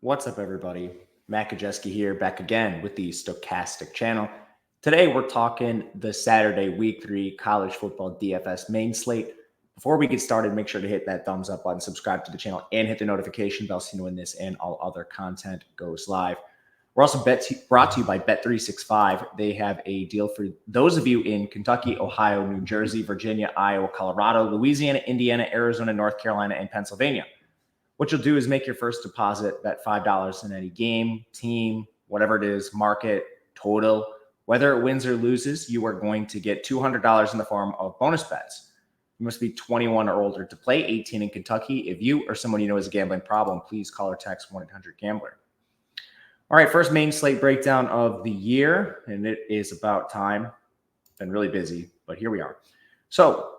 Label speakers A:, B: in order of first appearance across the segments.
A: What's up, everybody? Matt Gajewski here, back again with the Stochastic channel. Today, we're talking the Saturday Week 3 College Football DFS main slate. Before we get started, make sure to hit that thumbs up button, subscribe to the channel, and hit the notification bell so you know when this and all other content goes live. We're also brought to you by Bet365. They have a deal for those of you in Kentucky, Ohio, New Jersey, Virginia, Iowa, Colorado, Louisiana, Indiana, Arizona, North Carolina, and Pennsylvania. What you'll do is make your first deposit, bet $5 in any game, team, whatever it is, market, total. Whether it wins or loses, you are going to get $200 in the form of bonus bets. You must be 21 or older to play, 18 in Kentucky. If you or someone you know has a gambling problem, please call or text 1-800-GAMBLER. All right, first main slate breakdown of the year, and it is about time. Been really busy, but here we are. So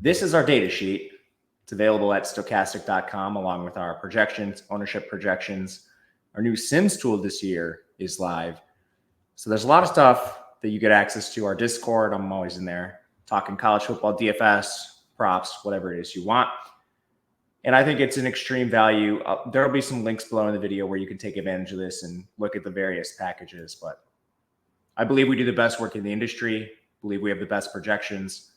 A: this is our data sheet. It's available at stochastic.com along with our projections, ownership projections. Our new Sims tool this year is live. So there's a lot of stuff that you get access to. Our Discord, I'm always in there talking college football, DFS, props, whatever it is you want. And I think it's an extreme value. There will be some links below in the video where you can take advantage of this and look at the various packages. But I believe we do the best work in the industry. I believe we have the best projections.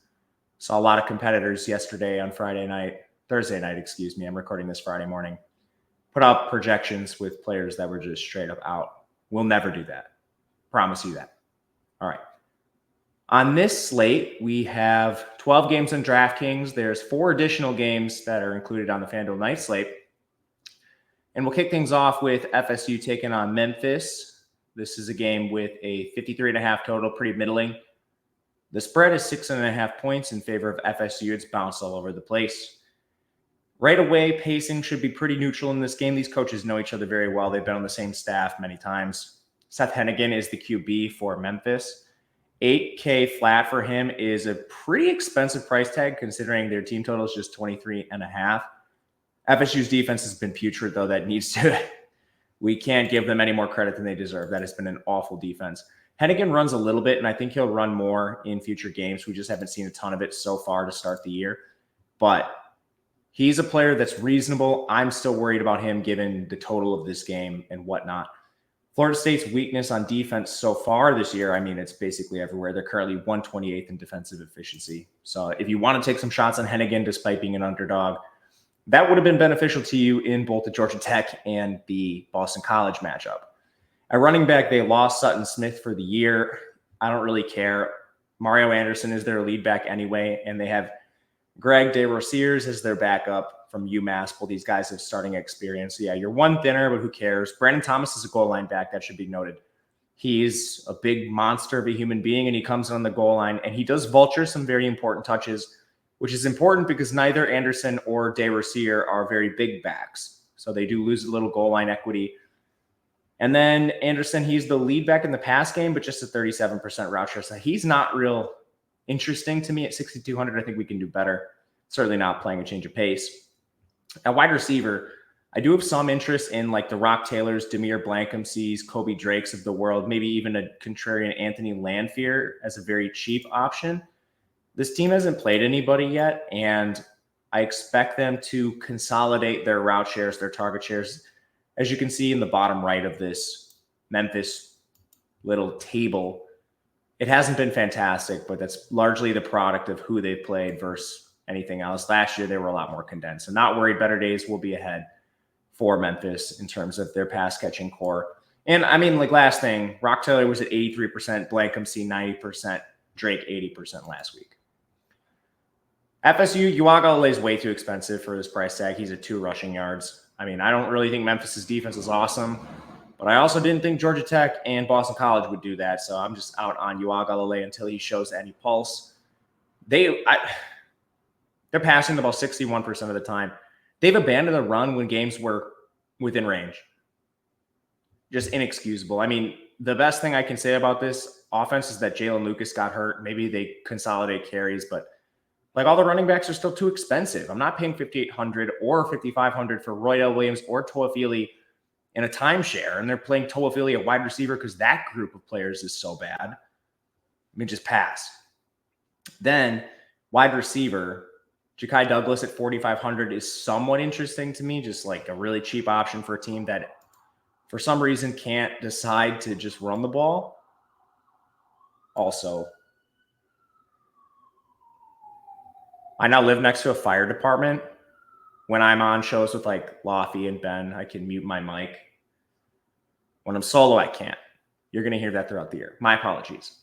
A: Saw a lot of competitors yesterday on Thursday night, excuse me. I'm recording this Friday morning. Put out projections with players that were just straight up out. We'll never do that. Promise you that. All right. On this slate, we have 12 games on DraftKings. There's 4 additional games that are included on the FanDuel night slate. And we'll kick things off with FSU taking on Memphis. This is a game with a 53.5 total, pretty middling. The spread is 6.5 points in favor of FSU. It's bounced all over the place. Right away, pacing should be pretty neutral in this game. These coaches know each other very well. They've been on the same staff many times. Seth Hennigan is the QB for Memphis. $8K flat for him is a pretty expensive price tag considering their team total is just 23.5. FSU's defense has been putrid, though. That needs to – we can't give them any more credit than they deserve. That has been an awful defense. Hennigan runs a little bit, and I think he'll run more in future games. We just haven't seen a ton of it so far to start the year. But he's a player that's reasonable. I'm still worried about him given the total of this game and whatnot. Florida State's weakness on defense so far this year, I mean, it's basically everywhere. They're currently 128th in defensive efficiency. So if you want to take some shots on Hennigan despite being an underdog, that would have been beneficial to you in both the Georgia Tech and the Boston College matchup. At running back, they lost Sutton Smith for the year. I don't really care. Mario Anderson is their lead back anyway, and they have Greg DeRosiers as their backup from UMass. Both these guys have starting experience. So yeah, you're one thinner, but who cares? Brandon Thomas is a goal line back. That should be noted. He's a big monster of a human being, and he comes on the goal line, and he does vulture some very important touches, which is important because neither Anderson or DeRosier are very big backs. So they do lose a little goal line equity. And then Anderson, he's the lead back in the pass game, but just a 37% route share. So he's not real interesting to me at 6,200. I think we can do better. Certainly not playing a change of pace. At wide receiver, I do have some interest in like the Rock Taylors, Demir Blankhamsees, Kobe Drakes of the world, maybe even a contrarian Anthony Landfear as a very cheap option. This team hasn't played anybody yet, and I expect them to consolidate their route shares, their target shares. As you can see in the bottom right of this Memphis little table, it hasn't been fantastic, but that's largely the product of who they've played versus anything else. Last year, they were a lot more condensed. So not worried. Better days will be ahead for Memphis in terms of their pass-catching core. And, I mean, like last thing, Rock Taylor was at 83%, Blankhamsee 90%, Drake 80% last week. FSU, Uaga is way too expensive for this price tag. He's at 2 rushing yards. I mean, I don't really think Memphis's defense is awesome, but I also didn't think Georgia Tech and Boston College would do that. So I'm just out on Uaga until he shows any pulse. They're passing the ball 61% of the time. They've abandoned the run when games were within range. Just inexcusable. I mean, the best thing I can say about this offense is that Jalen Lucas got hurt. Maybe they consolidate carries, but like all the running backs are still too expensive. I'm not paying $5,800 or $5,500 for Roydell Williams or Toafili in a timeshare, and they're playing Toafili at wide receiver because that group of players is so bad. I mean, just pass. Then wide receiver, Ja'Kai Douglas at 4,500 is somewhat interesting to me, just like a really cheap option for a team that for some reason can't decide to just run the ball. Also, I now live next to a fire department. When I'm on shows with like Laffy and Ben, I can mute my mic. When I'm solo, I can't. You're going to hear that throughout the year. My apologies.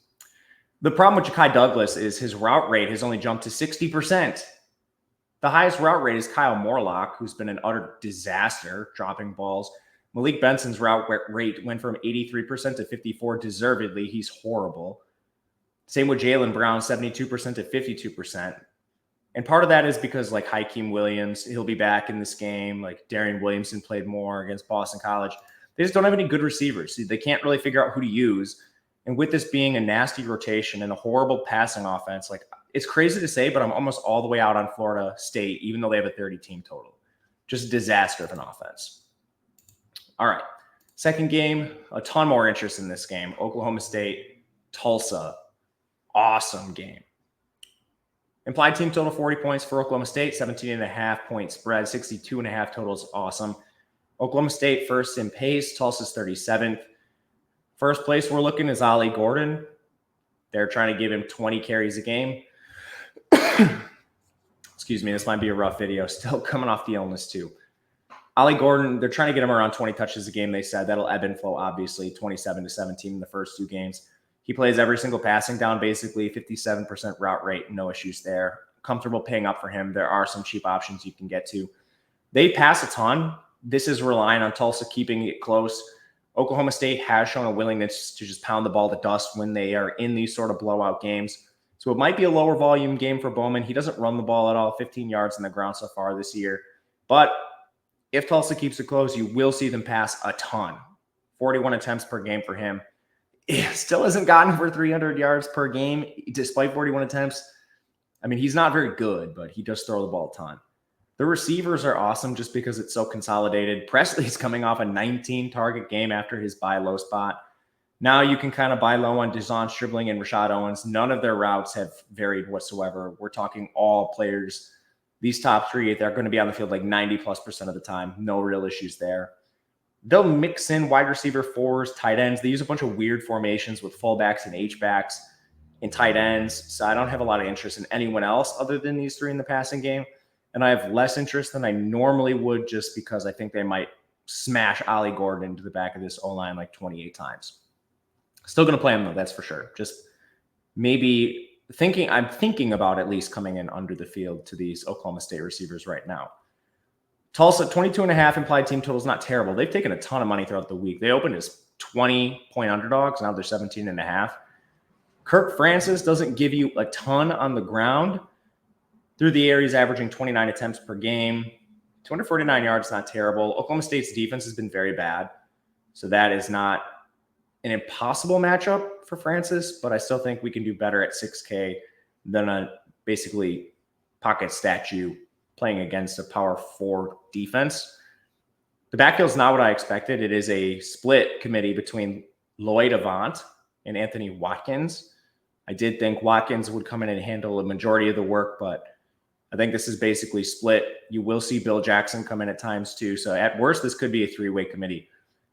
A: The problem with Ja'Kai Douglas is his route rate has only jumped to 60%. The highest route rate is Kyle Morlock, who's been an utter disaster dropping balls. Malik Benson's route rate went from 83% to 54%. Deservedly, he's horrible. Same with Jaylen Brown, 72% to 52%. And part of that is because like Hakeem Williams, he'll be back in this game. Like Darian Williamson played more against Boston College. They just don't have any good receivers. They can't really figure out who to use. And with this being a nasty rotation and a horrible passing offense, like it's crazy to say, but I'm almost all the way out on Florida State, even though they have a 30-team total. Just a disaster of an offense. All right. Second game, a ton more interest in this game. Oklahoma State, Tulsa. Awesome game. Implied team total 40 points for Oklahoma State, 17.5 point spread, 62.5 total is awesome. Oklahoma State first in pace, Tulsa's 37th. First place we're looking is Ollie Gordon. They're trying to give him 20 carries a game. Excuse me, this might be a rough video. Still coming off the illness too. Ollie Gordon, they're trying to get him around 20 touches a game, they said. That'll ebb and flow, obviously, 27 to 17 in the first two games. He plays every single passing down, basically 57% route rate, no issues there. Comfortable paying up for him. There are some cheap options you can get to. They pass a ton. This is relying on Tulsa keeping it close. Oklahoma State has shown a willingness to just pound the ball to dust when they are in these sort of blowout games. So it might be a lower volume game for Bowman. He doesn't run the ball at all, 15 yards on the ground so far this year. But if Tulsa keeps it close, you will see them pass a ton. 41 attempts per game for him. He still hasn't gotten for 300 yards per game despite 41 attempts. I mean, he's not very good, but he does throw the ball a ton. The receivers are awesome just because it's so consolidated. Presley's coming off a 19-target game after his buy low spot. Now you can kind of buy low on Dezon Stribling and Rashad Owens. None of their routes have varied whatsoever. We're talking all players. These top three, they're going to be on the field like 90+% of the time. No real issues there. They'll mix in wide receiver fours, tight ends. They use a bunch of weird formations with fullbacks and H-backs and tight ends. So I don't have a lot of interest in anyone else other than these three in the passing game. And I have less interest than I normally would just because I think they might smash Ollie Gordon into the back of this O-line like 28 times. Still going to play him, though, that's for sure. Just maybe I'm thinking about at least coming in under the field to these Oklahoma State receivers right now. Tulsa, 22.5 implied team total is not terrible. They've taken a ton of money throughout the week. They opened as 20-point underdogs. Now they're 17.5. Kirk Francis doesn't give you a ton on the ground. Through the air, he's averaging 29 attempts per game. 249 yards, not terrible. Oklahoma State's defense has been very bad. So that is not an impossible matchup for Francis, but I still think we can do better at 6K than a basically pocket statue playing against a power 4 defense. The backfield is not what I expected. It is a split committee between Lloyd Avant and Anthony Watkins. I did think Watkins would come in and handle a majority of the work, but I think this is basically split. You will see Bill Jackson come in at times too. So at worst, this could be a 3-way committee.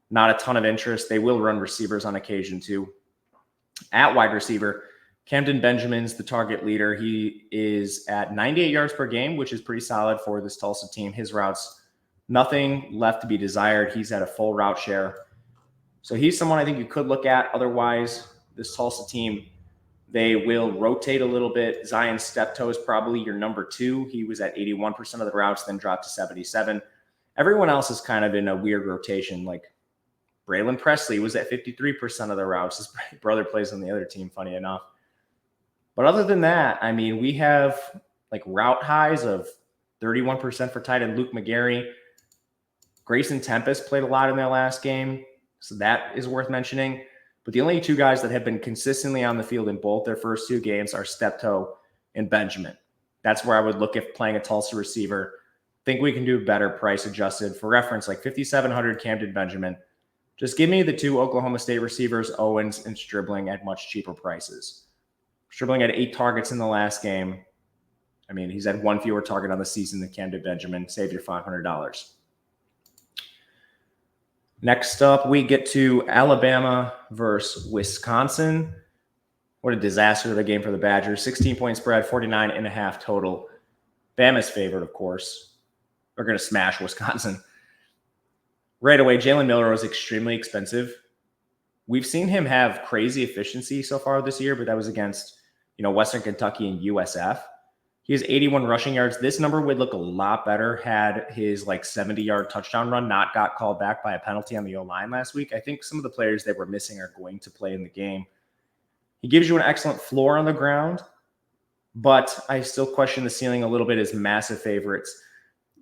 A: Not a ton of interest. They will run receivers on occasion too. At wide receiver, Camden Benjamin's the target leader. He is at 98 yards per game, which is pretty solid for this Tulsa team. His routes, nothing left to be desired. He's at a full route share. So he's someone I think you could look at. Otherwise, this Tulsa team, they will rotate a little bit. Zion Steptoe is probably your number 2. He was at 81% of the routes, then dropped to 77. Everyone else is kind of in a weird rotation. Like Braylon Presley was at 53% of the routes. His brother plays on the other team, funny enough. But other than that, I mean, we have like route highs of 31% for tight end Luke McGarry. Grayson Tempest played a lot in their last game, so that is worth mentioning. But the only two guys that have been consistently on the field in both their first 2 games are Steptoe and Benjamin. That's where I would look if playing a Tulsa receiver. Think we can do better price adjusted. For reference, like 5,700 Camden Benjamin. Just give me the 2 Oklahoma State receivers, Owens and Stribling, at much cheaper prices. Stribling had 8 targets in the last game. I mean, he's had one fewer target on the season than Camden Benjamin. Save your $500. Next up, we get to Alabama versus Wisconsin. What a disaster of a game for the Badgers. 16-point spread, 49.5 total. Bama's favored, of course. They're going to smash Wisconsin. Right away, Jalen Milroe is extremely expensive. We've seen him have crazy efficiency so far this year, but that was against, Western Kentucky and USF. He has 81 rushing yards. This number would look a lot better had his 70-yard touchdown run not got called back by a penalty on the O-line last week. I think some of the players that were missing are going to play in the game. He gives you an excellent floor on the ground, but I still question the ceiling a little bit as massive favorites.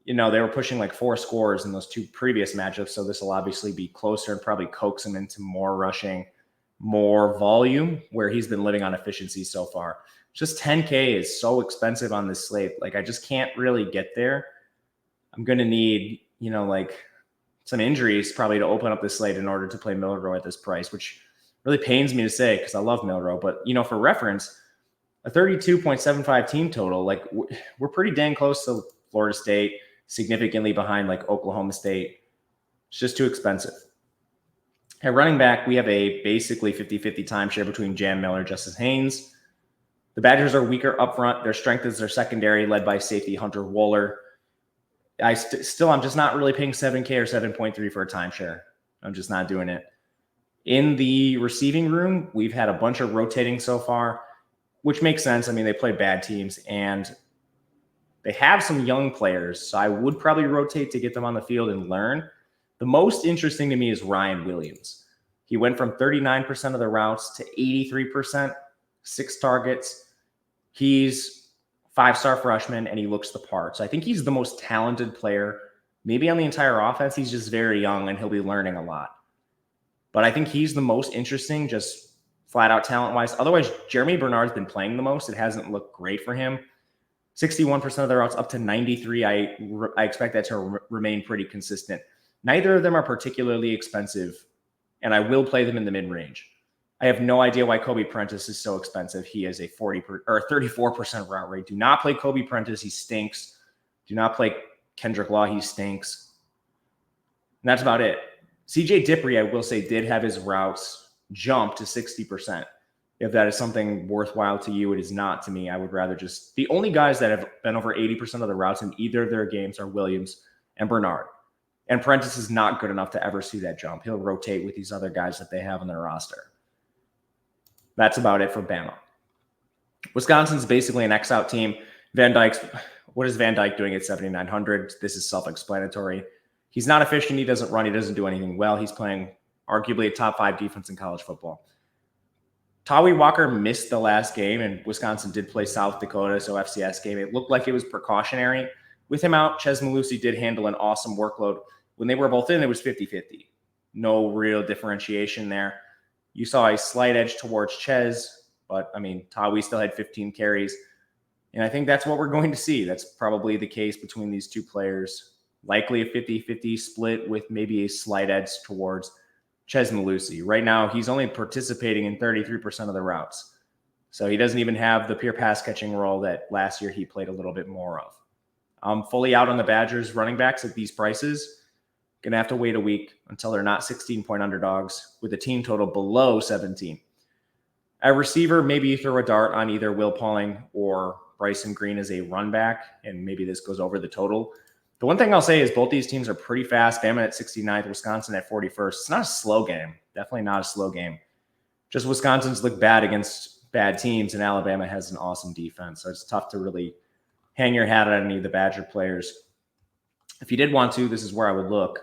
A: They were pushing 4 scores in those 2 previous matchups, so this will obviously be closer and probably coax him into more rushing, more volume, where he's been living on efficiency so far. Just 10K is so expensive on this slate. I just can't really get there. I'm going to need, some injuries probably to open up this slate in order to play Milroe at this price, which really pains me to say because I love Milroe. But, for reference, a 32.75 team total, we're pretty dang close to Florida State, significantly behind Oklahoma State. It's just too expensive. At running back, we have a basically 50-50 timeshare between Jam Miller and Justice Haynes. The Badgers are weaker up front. Their strength is their secondary, led by safety Hunter Wohler. I'm just not really paying 7K or 7.3 for a timeshare. I'm just not doing it. In the receiving room, we've had a bunch of rotating so far, which makes sense. I mean, they play bad teams, and they have some young players, so I would probably rotate to get them on the field and learn. The most interesting to me is Ryan Williams. He went from 39% of the routes to 83%, 6 targets. He's a 5-star freshman, and he looks the part. So I think he's the most talented player, maybe on the entire offense. He's just very young, and he'll be learning a lot. But I think he's the most interesting, just flat-out talent-wise. Otherwise, Jeremy Bernard's been playing the most. It hasn't looked great for him. 61% of the routes, up to 93. I expect that to remain pretty consistent. Neither of them are particularly expensive, and I will play them in the mid-range. I have no idea why Kobe Prentice is so expensive. He is a 34% route rate. Do not play Kobe Prentice. He stinks. Do not play Kendrick Law. He stinks. And that's about it. CJ Dippre, I will say, did have his routes jump to 60%. If that is something worthwhile to you, it is not to me. I would rather just – the only guys that have been over 80% of the routes in either of their games are Williams and Bernard. And Prentice is not good enough to ever see that jump. He'll rotate with these other guys that they have on their roster. That's about it for Bama. Wisconsin's basically an X-out team. What is Van Dyke doing at 7,900? This is self-explanatory. He's not efficient. He doesn't run. He doesn't do anything well. He's playing arguably a top 5 defense in college football. Tawi Walker missed the last game, and Wisconsin did play South Dakota, so FCS game. It looked like it was precautionary. With him out, Chez Mellusi did handle an awesome workload. When they were both in, it was 50-50. No real differentiation there. You saw a slight edge towards Chez, but, Tawi still had 15 carries. And I think that's what we're going to see. That's probably the case between these two players. Likely a 50-50 split with maybe a slight edge towards Chez Mellusi. Right now, he's only participating in 33% of the routes. So he doesn't even have the pure pass catching role that last year he played a little bit more of. I'm fully out on the Badgers running backs at these prices. Going to have to wait a week until they're not 16-point underdogs with a team total below 17. At receiver, maybe you throw a dart on either Will Pauling or Bryson Green as a run back, and maybe this goes over the total. The one thing I'll say is both these teams are pretty fast. Bama at 69th, Wisconsin at 41st. It's not a slow game. Definitely not a slow game. Just Wisconsin's look bad against bad teams, and Alabama has an awesome defense. So it's tough to really hang your hat on any of the Badger players. If you did want to, this is where I would look.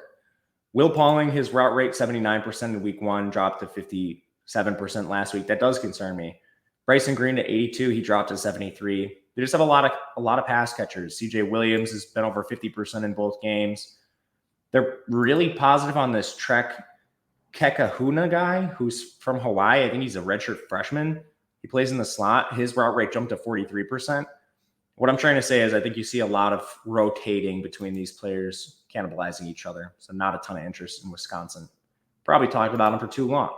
A: Will Pauling, his route rate, 79% in week 1, dropped to 57% last week. That does concern me. Bryson Green at 82, he dropped to 73. They just have a lot of pass catchers. CJ Williams has been over 50% in both games. They're really positive on this Trek Kekahuna guy who's from Hawaii. I think he's a redshirt freshman. He plays in the slot. His route rate jumped to 43%. What I'm trying to say is I think you see a lot of rotating between these players, cannibalizing each other. So not a ton of interest in Wisconsin. Probably talked about them for too long.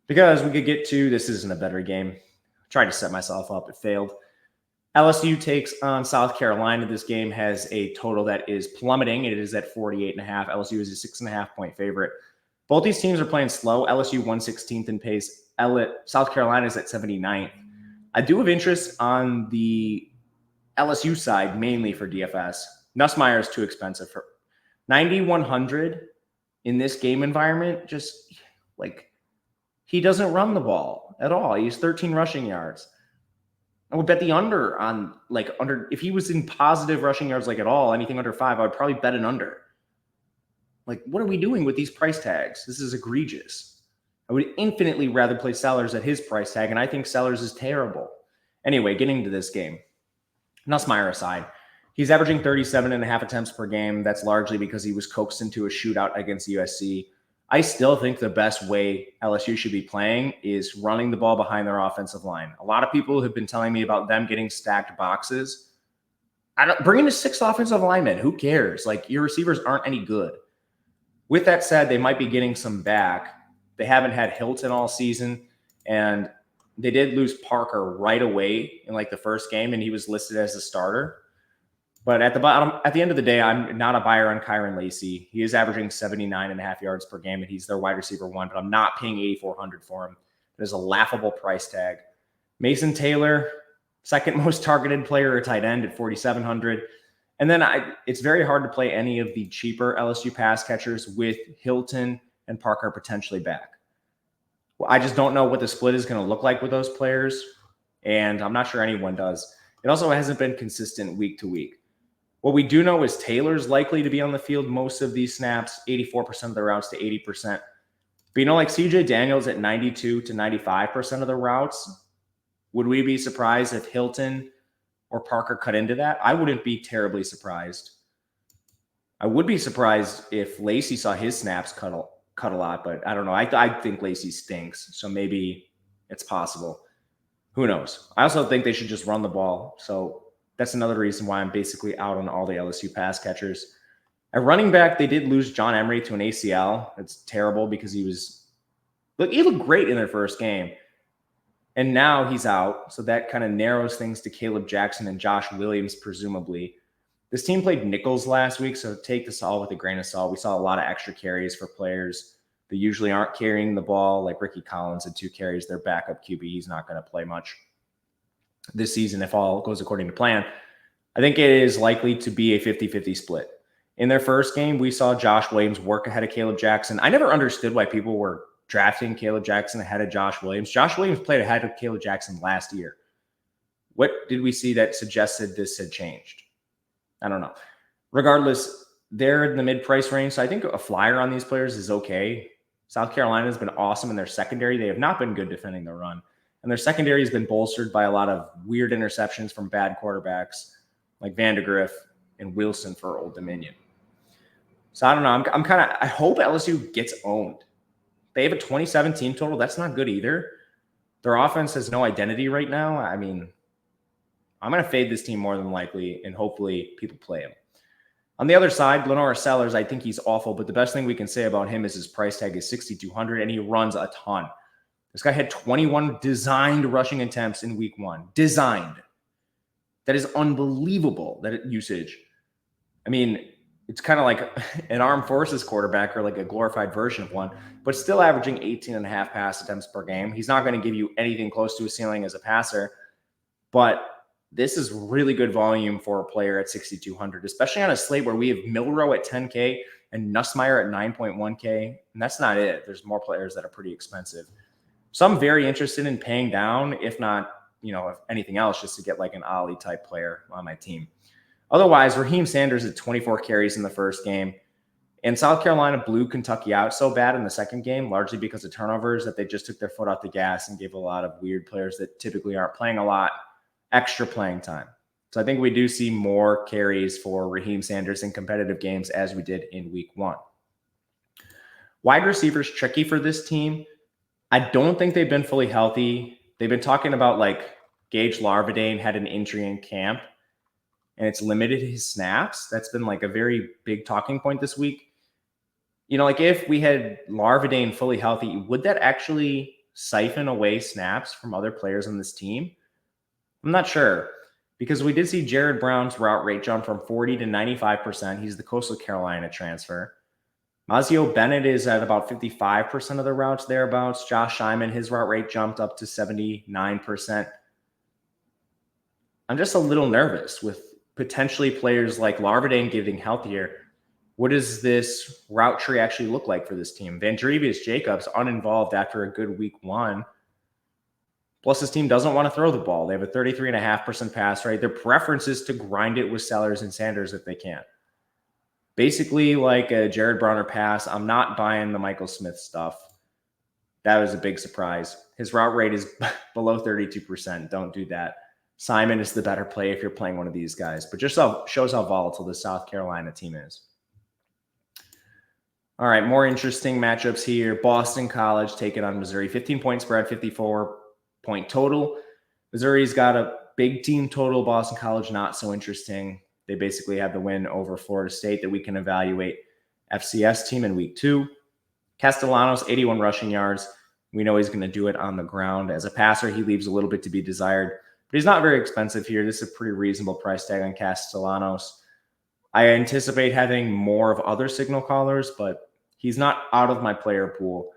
A: Because we could get to, this isn't a better game. I tried to set myself up. It failed. LSU takes on South Carolina. This game has a total that is plummeting. It is at 48.5. LSU is a 6.5-point favorite. Both these teams are playing slow. LSU 116th in pace. South Carolina is at 79th. I do have interest on the LSU side, mainly for DFS. Nussmeier is too expensive. For 9,100 in this game environment, just like he doesn't run the ball at all. He's 13 rushing yards. I would bet the under on if he was in positive rushing yards at all, anything under 5, I would probably bet an under. What are we doing with these price tags? This is egregious. I would infinitely rather play Sellers at his price tag, and I think Sellers is terrible. Anyway, getting to this game. Nussmeier aside, he's averaging 37.5 attempts per game. That's largely because he was coaxed into a shootout against USC. I still think the best way LSU should be playing is running the ball behind their offensive line. A lot of people have been telling me about them getting stacked boxes. Bring in a 6th offensive lineman. Who cares? Your receivers aren't any good. With that said, they might be getting some back. They haven't had Hilton all season, and they did lose Parker right away in the first game, and he was listed as a starter. But at the end of the day, I'm not a buyer on Kyron Lacy. He is averaging 79.5 yards per game, and he's their wide receiver 1, but I'm not paying 8,400 for him. It is a laughable price tag. Mason Taylor, second most targeted player at tight end at 4,700. And then it's very hard to play any of the cheaper LSU pass catchers with Hilton and Parker potentially back. Well, I just don't know what the split is going to look like with those players, and I'm not sure anyone does. It also hasn't been consistent week to week. What we do know is Taylor's likely to be on the field most of these snaps, 84% of the routes to 80%. But CJ Daniels at 92 to 95% of the routes, would we be surprised if Hilton or Parker cut into that? I wouldn't be terribly surprised. I would be surprised if Lacy saw his snaps cut a lot, but I don't know. I think Lacy stinks, so maybe it's possible. Who knows? I also think they should just run the ball, so that's another reason why I'm basically out on all the LSU pass catchers. At running back, they did lose John Emery to an ACL. It's terrible because he looked great in their first game. And now he's out, so that kind of narrows things to Caleb Jackson and Josh Williams, presumably. This team played nickels last week, so take this all with a grain of salt. We saw a lot of extra carries for players that usually aren't carrying the ball, like Ricky Collins had 2 carries. Their backup QB, he's not going to play much this season if all goes according to plan. I think it is likely to be a 50-50 split. In their first game, we saw Josh Williams work ahead of Caleb Jackson. I never understood why people were drafting Caleb Jackson ahead of Josh Williams. Josh Williams played ahead of Caleb Jackson last year. What did we see that suggested this had changed? I don't know. Regardless, they're in the mid-price range, so I think a flyer on these players is okay. South Carolina has been awesome in their secondary. They have not been good defending the run. And their secondary has been bolstered by a lot of weird interceptions from bad quarterbacks like Vandegrift and Wilson for Old Dominion. So I don't know. I hope LSU gets owned. They have a 2017 total. That's not good either. Their offense has no identity right now. I mean, I'm going to fade this team more than likely, and hopefully people play him. On the other side, Lenore Sellers, I think he's awful, but the best thing we can say about him is his price tag is 6,200, and he runs a ton. This guy had 21 designed rushing attempts in week 1. Designed. That is unbelievable, that usage. I mean, it's kind of like an armed forces quarterback or like a glorified version of one, but still averaging 18.5 pass attempts per game. He's not going to give you anything close to a ceiling as a passer, but this is really good volume for a player at 6,200, especially on a slate where we have Milrow at 10K and Nussmeier at 9.1K, and that's not it. There's more players that are pretty expensive. So I'm very interested in paying down, if not, if anything else, just to get like an Ollie type player on my team. Otherwise, Raheem Sanders had 24 carries in the first game, and South Carolina blew Kentucky out so bad in the second game, largely because of turnovers, that they just took their foot off the gas and gave a lot of weird players that typically aren't playing a lot extra playing time. So I think we do see more carries for Raheem Sanders in competitive games as we did in week 1. Wide receivers tricky for this team. I don't think they've been fully healthy. They've been talking about like Gage Larvadain had an injury in camp and it's limited his snaps. That's been like a very big talking point this week. If we had Larvadain fully healthy, would that actually siphon away snaps from other players on this team? I'm not sure. because we did see Jared Brown's route rate jump from 40 to 95%. He's the Coastal Carolina transfer. Mazio Bennett is at about 55% of the routes thereabouts. Josh Hyman, his route rate jumped up to 79%. I'm just a little nervous with potentially players like Larvadain getting healthier. What does this route tree actually look like for this team? Vandrevius Jacobs uninvolved after a good week 1. Plus, this team doesn't want to throw the ball. They have a 33.5% pass rate. Their preference is to grind it with Sellers and Sanders if they can. Basically, like a Jared Brown or pass, I'm not buying the Michael Smith stuff. That was a big surprise. His route rate is below 32%. Don't do that. Simon is the better play if you're playing one of these guys. But just shows how volatile the South Carolina team is. All right, more interesting matchups here. Boston College taking on Missouri. 15-point spread, 54-point total. Missouri's got a big team total. Boston College, not so interesting. They basically have the win over Florida State that we can evaluate. FCS team in week 2. Castellanos, 81 rushing yards. We know he's going to do it on the ground. As a passer, he leaves a little bit to be desired. But he's not very expensive here. This is a pretty reasonable price tag on Castellanos. I anticipate having more of other signal callers, but he's not out of my player pool.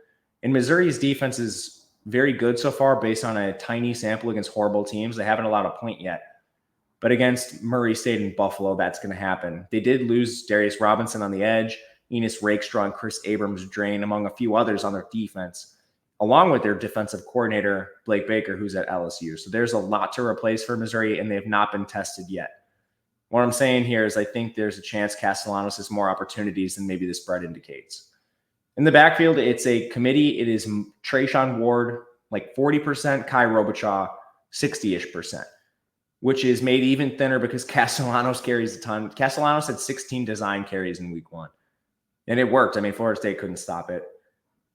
A: And Missouri's defense is very good so far based on a tiny sample against horrible teams. They haven't allowed a point yet. But against Murray State and Buffalo, that's going to happen. They did lose Darius Robinson on the edge, Enos Rakestraw, and Chris Abrams-Drain, among a few others on their defense, along with their defensive coordinator, Blake Baker, who's at LSU. So there's a lot to replace for Missouri, and they have not been tested yet. What I'm saying here is I think there's a chance Castellanos has more opportunities than maybe the spread indicates. In the backfield, it's a committee. It is Trayshawn Ward, like 40%, Kai Robichaud, 60-ish%, which is made even thinner because Castellanos carries a ton. Castellanos had 16 design carries in week 1, and it worked. I mean, Florida State couldn't stop it.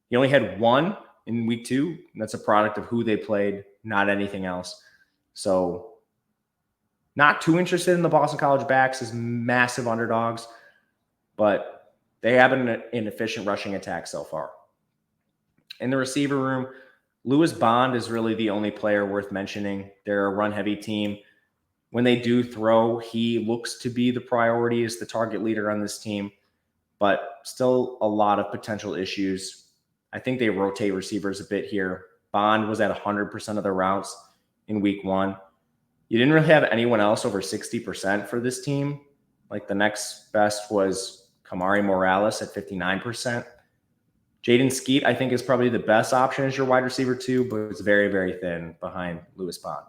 A: He only had 1 in week 2. And that's a product of who they played, not anything else. So not too interested in the Boston College backs as massive underdogs, but they have an efficient rushing attack so far. In the receiver room, Lewis Bond is really the only player worth mentioning. They're a run-heavy team. When they do throw, he looks to be the priority as the target leader on this team, but still a lot of potential issues. I think they rotate receivers a bit here. Bond was at 100% of the routes in week 1. You didn't really have anyone else over 60% for this team. Like the next best was Kamari Morales at 59%. Jaden Skeet, I think, is probably the best option as your wide receiver too, but it's very, very thin behind Lewis Bond.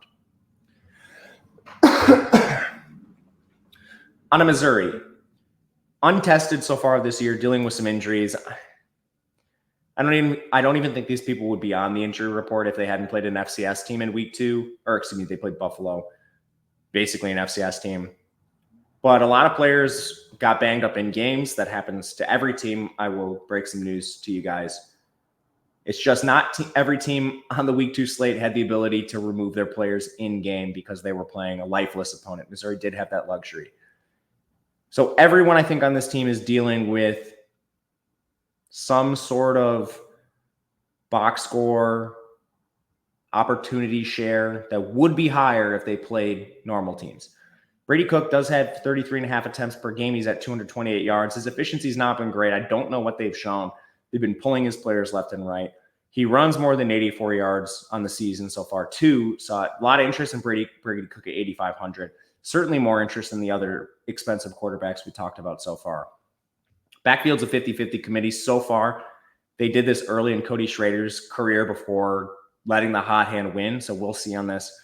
A: On a Missouri, untested so far this year, dealing with some injuries. I don't even think these people would be on the injury report if they hadn't played an FCS team in week 2, or excuse me, they played Buffalo, basically an FCS team. But a lot of players got banged up in games. That happens to every team. I will break some news to you guys. It's just not every team on the week 2 slate had the ability to remove their players in game because they were playing a lifeless opponent. Missouri did have that luxury. So everyone I think on this team is dealing with some sort of box score opportunity share that would be higher if they played normal teams. Brady Cook does have 33.5 attempts per game. He's at 228 yards. His efficiency's not been great. I don't know what they've shown. They've been pulling his players left and right. He runs more than 84 yards on the season so far, too. So a lot of interest in Brady Cook at 8,500. Certainly more interest in the other expensive quarterbacks we talked about so far. Backfield's a 50-50 committee so far. They did this early in Cody Schrader's career before letting the hot hand win, so we'll see on this.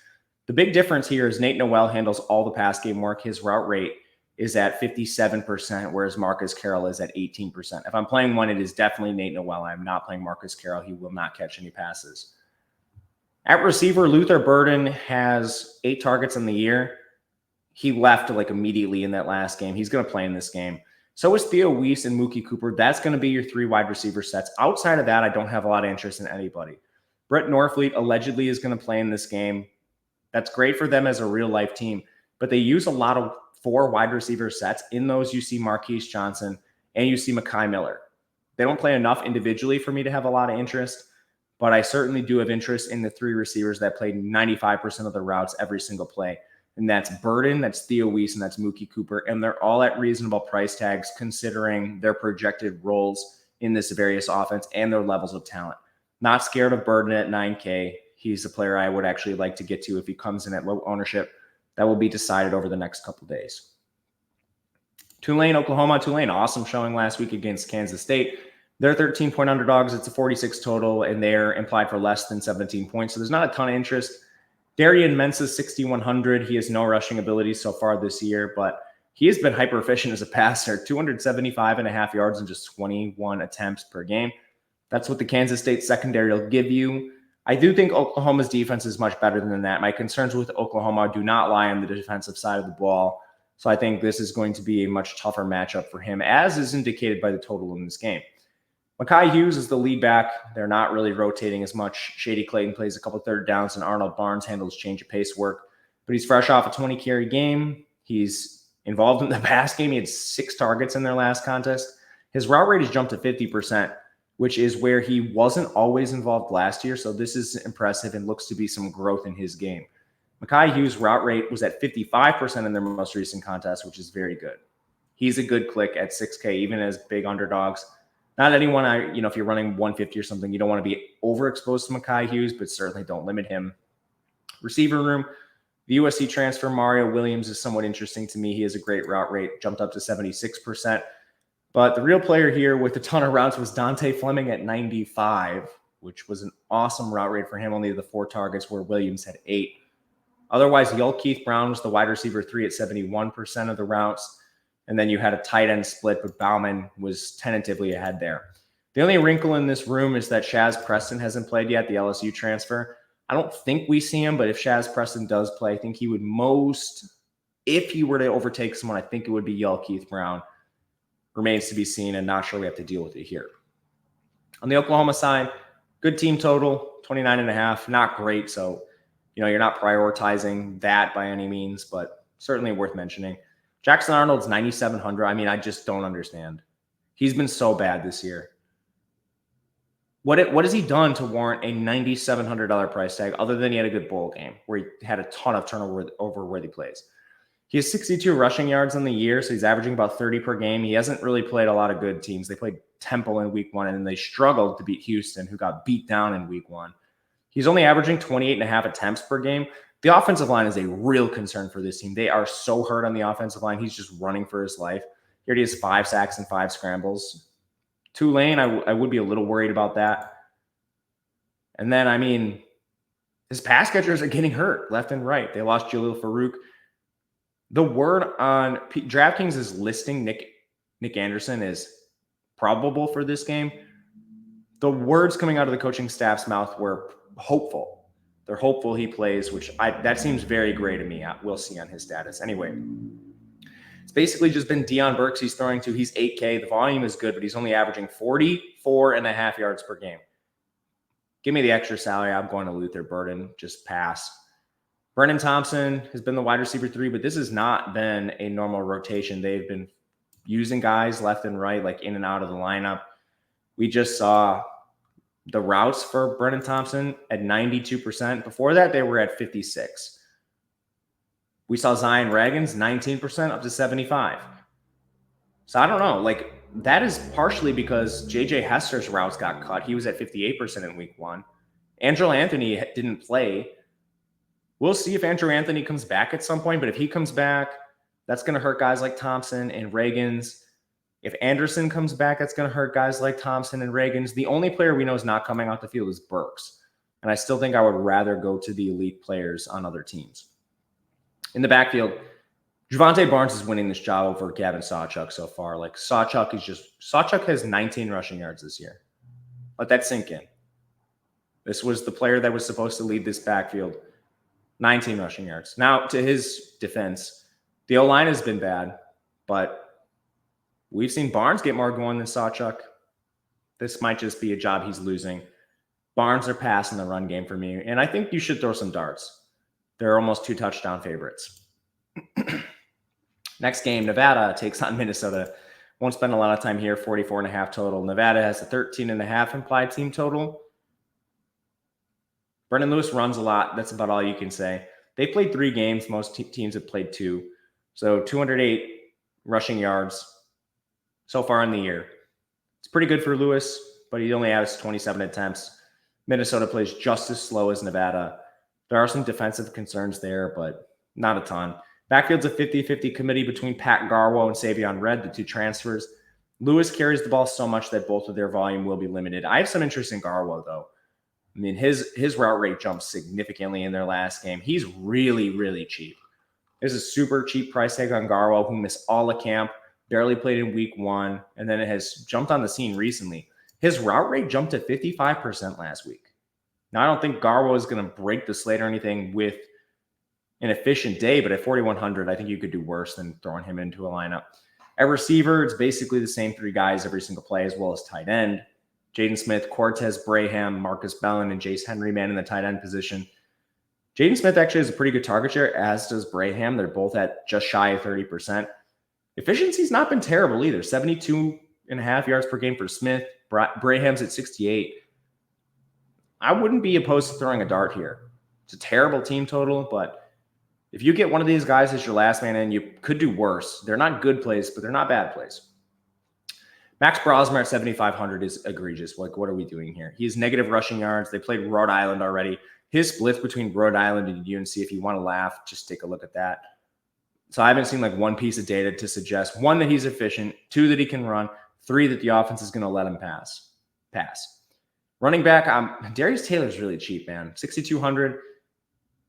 A: The big difference here is Nate Noel handles all the pass game work. His route rate is at 57%, whereas Marcus Carroll is at 18%. If I'm playing one, it is definitely Nate Noel. I'm not playing Marcus Carroll. He will not catch any passes. At receiver, Luther Burden has 8 targets in the year. He left like immediately in that last game. He's going to play in this game. So is Theo Weiss and Mookie Cooper. That's going to be your 3 wide receiver sets. Outside of that, I don't have a lot of interest in anybody. Brett Norfleet allegedly is going to play in this game. That's great for them as a real-life team, but they use a lot of 4 wide receiver sets. In those, you see Marquise Johnson and you see Mekhi Miller. They don't play enough individually for me to have a lot of interest, but I certainly do have interest in the 3 receivers that played 95% of the routes every single play. And that's Burden, that's Theo Weiss, and that's Mookie Cooper. And they're all at reasonable price tags considering their projected roles in this various offense and their levels of talent. Not scared of Burden at 9K. He's a player I would actually like to get to if he comes in at low ownership. That will be decided over the next couple days. Tulane, Oklahoma. Tulane, awesome showing last week against Kansas State. They're 13-point underdogs. It's a 46 total, and they're implied for less than 17 points. So there's not a ton of interest. Darian Mensah, 6,100. He has no rushing ability so far this year, but he has been hyper efficient as a passer. 275.5 yards in just 21 attempts per game. That's what the Kansas State secondary will give you. I do think Oklahoma's defense is much better than that. My concerns with Oklahoma do not lie on the defensive side of the ball. So I think this is going to be a much tougher matchup for him, as is indicated by the total in this game. Mekhi Hughes is the lead back. They're not really rotating as much. Shady Clayton plays a couple third downs, and Arnold Barnes handles change of pace work. But he's fresh off a 20-carry game. He's involved in the pass game. He had 6 targets in their last contest. His route rate has jumped to 50%, which is where he wasn't always involved last year. So this is impressive and looks to be some growth in his game. Mekhi Hughes' route rate was at 55% in their most recent contest, which is very good. He's a good click at 6K, even as big underdogs. Not anyone, if you're running 150 or something, you don't want to be overexposed to Mekhi Hughes, but certainly don't limit him. Receiver room, the USC transfer, Mario Williams, is somewhat interesting to me. He has a great route rate, jumped up to 76%. But the real player here with a ton of routes was Dante Fleming at 95, which was an awesome route rate for him. Only the 4 targets where Williams had 8. Otherwise, Keith Brown was the wide receiver 3 at 71% of the routes. And then you had a tight end split, but Bauman was tentatively ahead there. The only wrinkle in this room is that Shaz Preston hasn't played yet, the LSU transfer. I don't think we see him, but if Shaz Preston does play, I think he would if he were to overtake someone, I think it would be Keith Brown. Remains to be seen, and not sure we have to deal with it here. On the Oklahoma side, good team total, 29.5, not great. So, you're not prioritizing that by any means, but certainly worth mentioning. Jackson Arnold's 9,700. I just don't understand. He's been so bad this year. What has he done to warrant a $9,700 price tag other than he had a good bowl game where he had a ton of turnover-worthy plays? He has 62 rushing yards on the year, so he's averaging about 30 per game. He hasn't really played a lot of good teams. They played Temple in week 1, and then they struggled to beat Houston, who got beat down in week 1. He's only averaging 28.5 attempts per game. The offensive line is a real concern for this team. They are so hurt on the offensive line. He's just running for his life. He already has 5 sacks and 5 scrambles. Tulane, I would be a little worried about that. And then, his pass catchers are getting hurt left and right. They lost Jalil Farouk. The word on DraftKings is listing Nick Anderson as probable for this game. The words coming out of the coaching staff's mouth were hopeful. They're hopeful he plays, that seems very gray to me. We'll see on his status. Anyway, it's basically just been Deion Burks he's throwing to. He's 8K. The volume is good, but he's only averaging 44.5 yards per game. Give me the extra salary. I'm going to Luther Burden. Just pass. Brennan Thompson has been the wide receiver 3, but this has not been a normal rotation. They've been using guys left and right, like in and out of the lineup. We just saw the routes for Brennan Thompson at 92%. Before that, they were at 56%. We saw Zion Reagan's 19% up to 75%. So I don't know. That is partially because J.J. Hester's routes got cut. He was at 58% in week 1. Andrew Anthony didn't play. We'll see if Andrew Anthony comes back at some point, but if he comes back, that's going to hurt guys like Thompson and Reagans. If Anderson comes back, that's going to hurt guys like Thompson and Reagans. The only player we know is not coming off the field is Burks. And I still think I would rather go to the elite players on other teams. In the backfield, Javonte Barnes is winning this job over Gavin Sawchuk so far. Sawchuk has 19 rushing yards this year. Let that sink in. This was the player that was supposed to lead this backfield. 19 rushing yards. Now, to his defense, the O-line has been bad, but we've seen Barnes get more going than Sawchuk. This might just be a job he's losing. Barnes are passing the run game for me, and I think you should throw some darts. They're almost 2 touchdown favorites. Next game, Nevada takes on Minnesota. Won't spend a lot of time here, 44.5 total. Nevada has a 13.5 implied team total. Brendan Lewis runs a lot. That's about all you can say. They played 3 games. Most teams have played 2. So 208 rushing yards so far in the year. It's pretty good for Lewis, but he only has 27 attempts. Minnesota plays just as slow as Nevada. There are some defensive concerns there, but not a ton. Backfield's a 50-50 committee between Pat Garwo and Savion Red, the 2 transfers. Lewis carries the ball so much that both of their volume will be limited. I have some interest in Garwo, though. I mean, his route rate jumped significantly in their last game. He's really, really cheap. There's a super cheap price tag on Garwo, who missed all of camp, barely played in week 1, and then it has jumped on the scene recently. His route rate jumped to 55% last week. Now, I don't think Garwo is going to break the slate or anything with an efficient day, but at 4,100, I think you could do worse than throwing him into a lineup. At receiver, it's basically the same 3 guys every single play, as well as tight end. Jaden Smith, Cortez Braham, Marcus Bellin, and Jace Henry, man, in the tight end position. Jaden Smith actually has a pretty good target share, as does Braham. They're both at just shy of 30%. Efficiency's not been terrible either. 72.5 yards per game for Smith. Braham's at 68. I wouldn't be opposed to throwing a dart here. It's a terrible team total, but if you get one of these guys as your last man in, you could do worse. They're not good plays, but they're not bad plays. Max Brosmer at 7,500 is egregious. Like, what are we doing here? He has negative rushing yards. They played Rhode Island already. His splits between Rhode Island and UNC, if you want to laugh, just take a look at that. So I haven't seen like one piece of data to suggest, 1, that he's efficient, 2, that he can run, 3, that the offense is going to let him pass. Running back, Darius Taylor's really cheap, man. 6,200.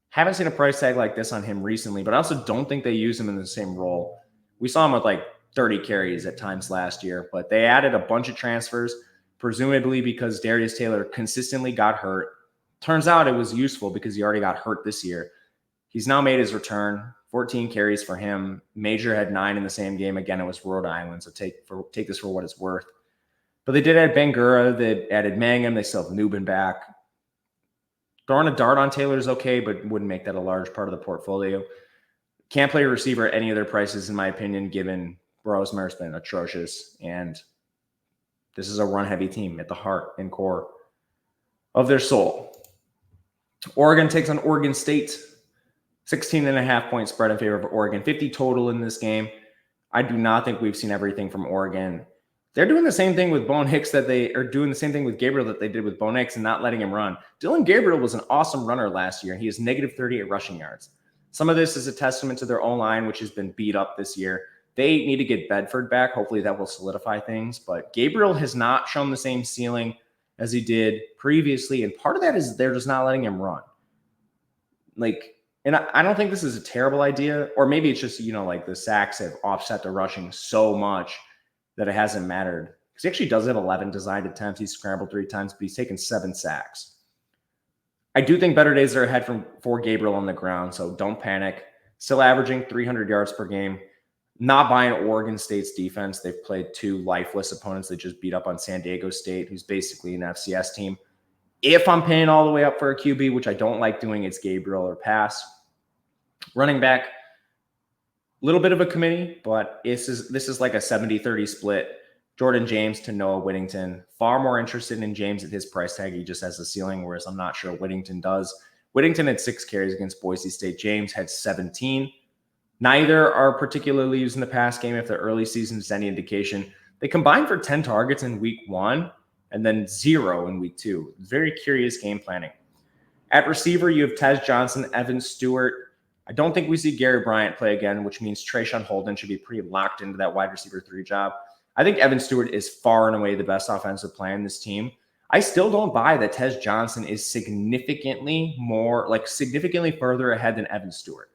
A: Haven't seen a price tag like this on him recently, but I also don't think they use him in the same role. We saw him with like 30 carries at times last year, but they added a bunch of transfers, presumably because Darius Taylor consistently got hurt. Turns out it was useful because he already got hurt this year. He's now made his return. 14 carries for him. Major had 9 in the same game. Again, it was Rhode Island, so take this for what it's worth. But they did add Bangura. They added Mangum. They still have Newbin back. Throwing a dart on Taylor is okay, but wouldn't make that a large part of the portfolio. Can't play a receiver at any of their prices, in my opinion, given Brosmer's been atrocious. And this is a run-heavy team at the heart and core of their soul. Oregon takes on Oregon State. 16.5-point spread in favor of Oregon. 50 total in this game. I do not think we've seen everything from Oregon. They're doing the same thing with Bone Hicks that they are doing the same thing with Gabriel that they did with Bone Hicks and not letting him run. Dylan Gabriel was an awesome runner last year, and he has negative 38 rushing yards. Some of this is a testament to their own line, which has been beat up this year. They need to get Bedford back. Hopefully that will solidify things. But Gabriel has not shown the same ceiling as he did previously, and part of that is they're just not letting him run. And I don't think this is a terrible idea, or maybe it's just, like the sacks have offset the rushing so much that it hasn't mattered. Because he actually does have 11 designed attempts. He's scrambled 3 times, but he's taken 7 sacks. I do think better days are ahead for Gabriel on the ground, so don't panic. Still averaging 300 yards per game. Not buying Oregon State's defense. They've played 2 lifeless opponents. They just beat up on San Diego State, who's basically an FCS team. If I'm paying all the way up for a QB, which I don't like doing, it's Gabriel or pass. Running back, a little bit of a committee, but this is like a 70-30 split. Jordan James to Noah Whittington. Far more interested in James at his price tag. He just has the ceiling, whereas I'm not sure Whittington does. Whittington had 6 carries against Boise State. James had 17. Neither are particularly used in the pass game if their early season is any indication. They combined for 10 targets in week 1 and then 0 in week 2. Very curious game planning. At receiver, you have Tez Johnson, Evan Stewart. I don't think we see Gary Bryant play again, which means Trayshawn Holden should be pretty locked into that wide receiver 3 job. I think Evan Stewart is far and away the best offensive player in this team. I still don't buy that Tez Johnson is significantly further ahead than Evan Stewart.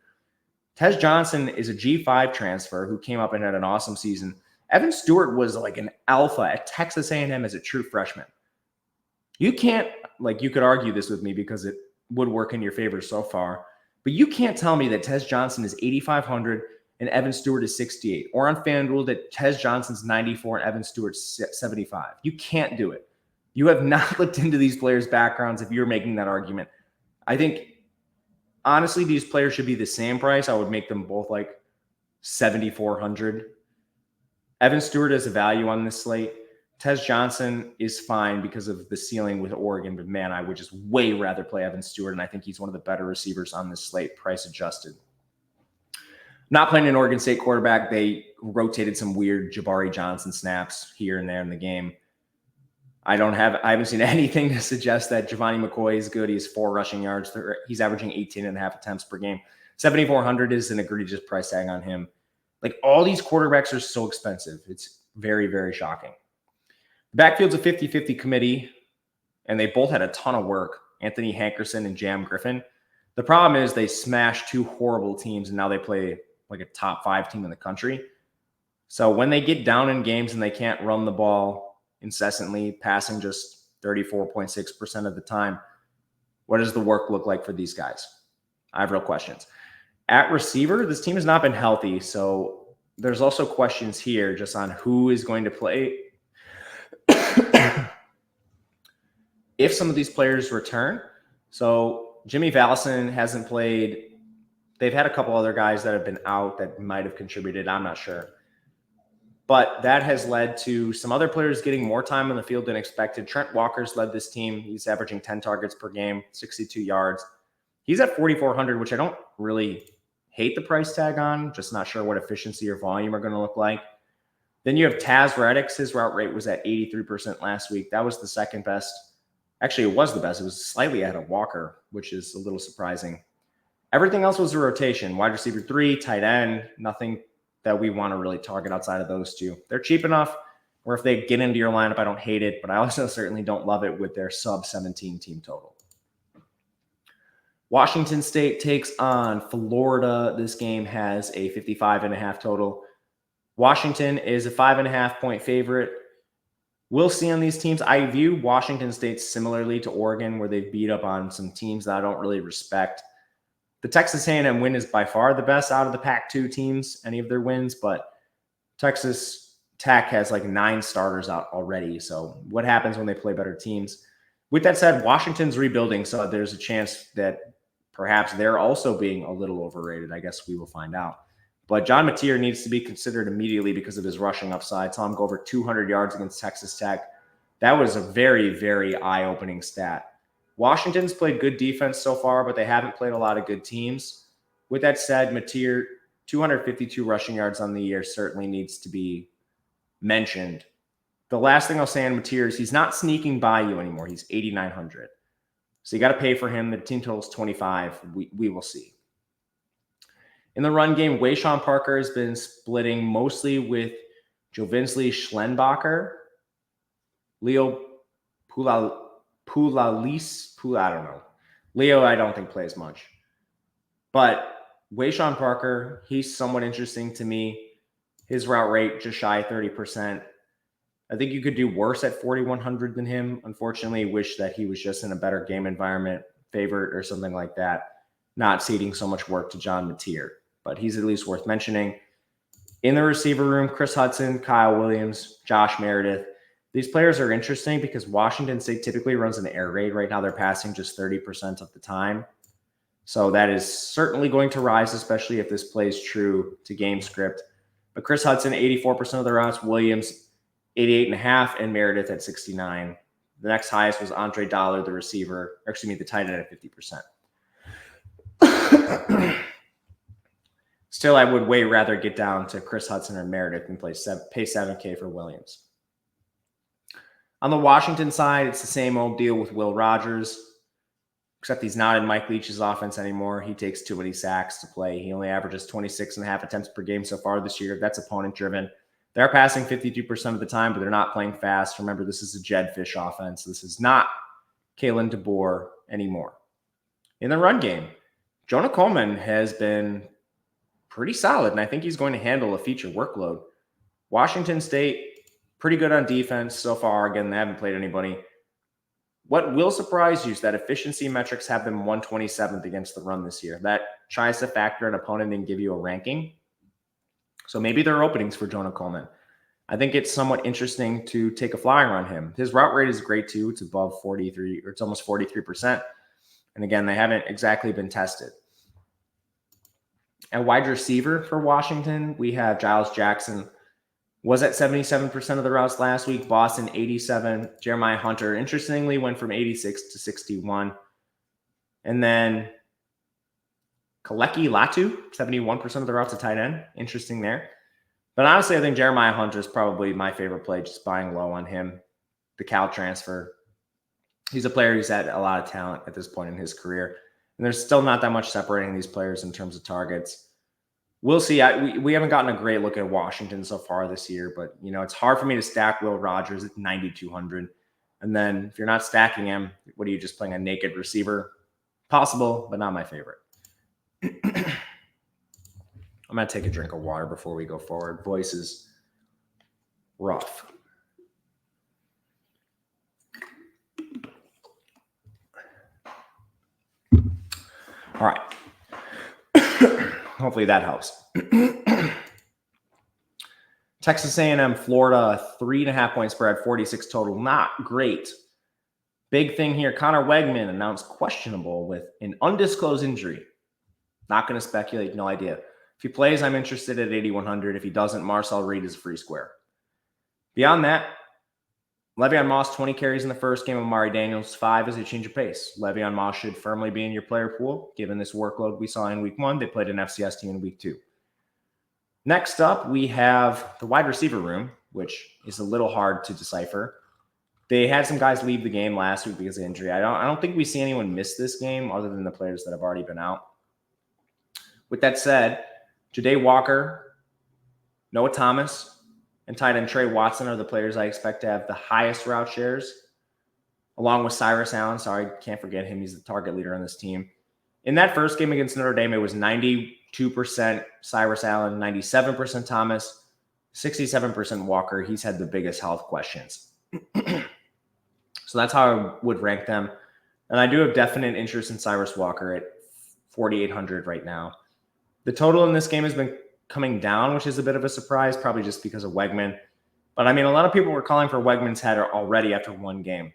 A: Tez Johnson is a G5 transfer who came up and had an awesome season. Evan Stewart was like an alpha at Texas A&M as a true freshman. You can't, you could argue this with me because it would work in your favor so far, but you can't tell me that Tez Johnson is 8,500 and Evan Stewart is 68, or on FanDuel that Tez Johnson's 94 and Evan Stewart's 75. You can't do it. You have not looked into these players' backgrounds if you're making that argument. I think, honestly, these players should be the same price. I would make them both like 7,400. Evan Stewart is a value on this slate. Tez Johnson is fine because of the ceiling with Oregon, but man, I would just way rather play Evan Stewart, and I think he's one of the better receivers on this slate, price adjusted. Not playing an Oregon State quarterback. They rotated some weird Jabari Johnson snaps here and there in the game. I haven't seen anything to suggest that Giovanni McCoy is good. He has 4 rushing yards. He's averaging 18.5 attempts per game. 7,400 is an egregious price tag on him. Like, all these quarterbacks are so expensive. It's very, very shocking. The backfield's a 50-50 committee, and they both had a ton of work, Anthony Hankerson and Jam Griffin. The problem is they smashed 2 horrible teams, and now they play like a top 5 team in the country. So when they get down in games and they can't run the ball incessantly, passing just 34.6% of the time, what does the work look like for these guys? I have real questions. At receiver, this team has not been healthy, so there's also questions here just on who is going to play. If some of these players return. So Jimmy Valleson hasn't played. They've had a couple other guys that have been out that might have contributed. I'm not sure. But that has led to some other players getting more time on the field than expected. Trent Walker's led this team. He's averaging 10 targets per game, 62 yards. He's at 4,400, which I don't really hate the price tag on. Just not sure what efficiency or volume are going to look like. Then you have Taz Radix. His route rate was at 83% last week. That was the second best. Actually, it was the best. It was slightly ahead of Walker, which is a little surprising. Everything else was a rotation. Wide receiver 3, tight end, nothing that we want to really target outside of those 2. They're cheap enough where if they get into your lineup, I don't hate it, but I also certainly don't love it with their sub-17 team total. Washington State takes on Florida. This game has a 55.5 total. Washington is a 5.5-point favorite. We'll see on these teams. I view Washington State similarly to Oregon, where they beat up on some teams that I don't really respect. The Texas A&M win is by far the best out of the Pac-2 teams, any of their wins, but Texas Tech has like 9 starters out already. So what happens when they play better teams? With that said, Washington's rebuilding, so there's a chance that perhaps they're also being a little overrated. I guess we will find out. But John Mateer needs to be considered immediately because of his rushing upside. Saw him go over 200 yards against Texas Tech. That was a very, very eye-opening stat. Washington's played good defense so far, but they haven't played a lot of good teams. With that said, Mateer, 252 rushing yards on the year certainly needs to be mentioned. The last thing I'll say on Mateer is he's not sneaking by you anymore. He's 8,900. So you got to pay for him. The team total is 25. We will see. In the run game, Wayshawn Parker has been splitting mostly with Jovinsley Schlenbacher, Leo Pulalis. I don't know. Leo, I don't think plays much. But Wayshawn Parker, he's somewhat interesting to me. His route rate just shy of 30%. I think you could do worse at 4,100 than him. Unfortunately, wish that he was just in a better game environment, favorite or something like that, not ceding so much work to John Mateer. But he's at least worth mentioning. In the receiver room, Chris Hudson, Kyle Williams, Josh Meredith. These players are interesting because Washington State typically runs an air raid. Right now, they're passing just 30% of the time. So that is certainly going to rise, especially if this plays true to game script. But Chris Hudson, 84% of the routes. Williams, 88.5, and Meredith at 69. The next highest was Andre Dollar, the receiver, or excuse me, the tight end at 50%. Still, I would way rather get down to Chris Hudson or Meredith and pay $7K for Williams. On the Washington side, it's the same old deal with Will Rogers, except he's not in Mike Leach's offense anymore. He takes too many sacks to play. He only averages 26.5 attempts per game so far this year. That's opponent-driven. They're passing 52% of the time, but they're not playing fast. Remember, this is a Jed Fish offense. This is not Kalen DeBoer anymore. In the run game, Jonah Coleman has been pretty solid, and I think he's going to handle a feature workload. Washington State, pretty good on defense so far. Again, they haven't played anybody. What will surprise you is that efficiency metrics have them 127th against the run this year. That tries to factor an opponent and give you a ranking. So maybe there are openings for Jonah Coleman. I think it's somewhat interesting to take a flyer on him. His route rate is great too. It's above 43, or it's almost 43%. And again, they haven't exactly been tested. At wide receiver for Washington, we have Giles Jackson. Was at 77% of the routes last week. Boston, 87. Jeremiah Hunter, interestingly, went from 86 to 61. And then Kaleki Latu, 71% of the routes at tight end. Interesting there. But honestly, I think Jeremiah Hunter is probably my favorite play, just buying low on him. The Cal transfer. He's a player who's had a lot of talent at this point in his career. And there's still not that much separating these players in terms of targets. We'll see. We haven't gotten a great look at Washington so far this year, but it's hard for me to stack Will Rogers at 9,200. And then if you're not stacking him, what are you, just playing a naked receiver? Possible, but not my favorite. I'm going to take a drink of water before we go forward. Voice is rough. All right. Hopefully that helps. Texas A&M, Florida, 3.5 point spread, 46 total. Not great. Big thing here. Connor Wegman announced questionable with an undisclosed injury. Not going to speculate. No idea. If he plays, I'm interested at 8,100. If he doesn't, Marcel Reed is a free square. Beyond that, Le'Veon Moss, 20 carries in the first game. Amari Daniels, 5 as a change of pace. Le'Veon Moss should firmly be in your player pool, given this workload we saw in week 1. They played an FCS team in week 2. Next up, we have the wide receiver room, which is a little hard to decipher. They had some guys leave the game last week because of injury. I don't think we see anyone miss this game other than the players that have already been out. With that said, Ja'Day Walker, Noah Thomas, and tight end Trey Watson are the players I expect to have the highest route shares, along with Cyrus Allen. Sorry, can't forget him. He's the target leader on this team. In that first game against Notre Dame, it was 92% Cyrus Allen, 97% Thomas, 67% Walker. He's had the biggest health questions. So that's how I would rank them. And I do have definite interest in Cyrus Walker at 4,800 right now. The total in this game has been coming down, which is a bit of a surprise, probably just because of Wegman. But I mean, a lot of people were calling for Wegman's head already after one game.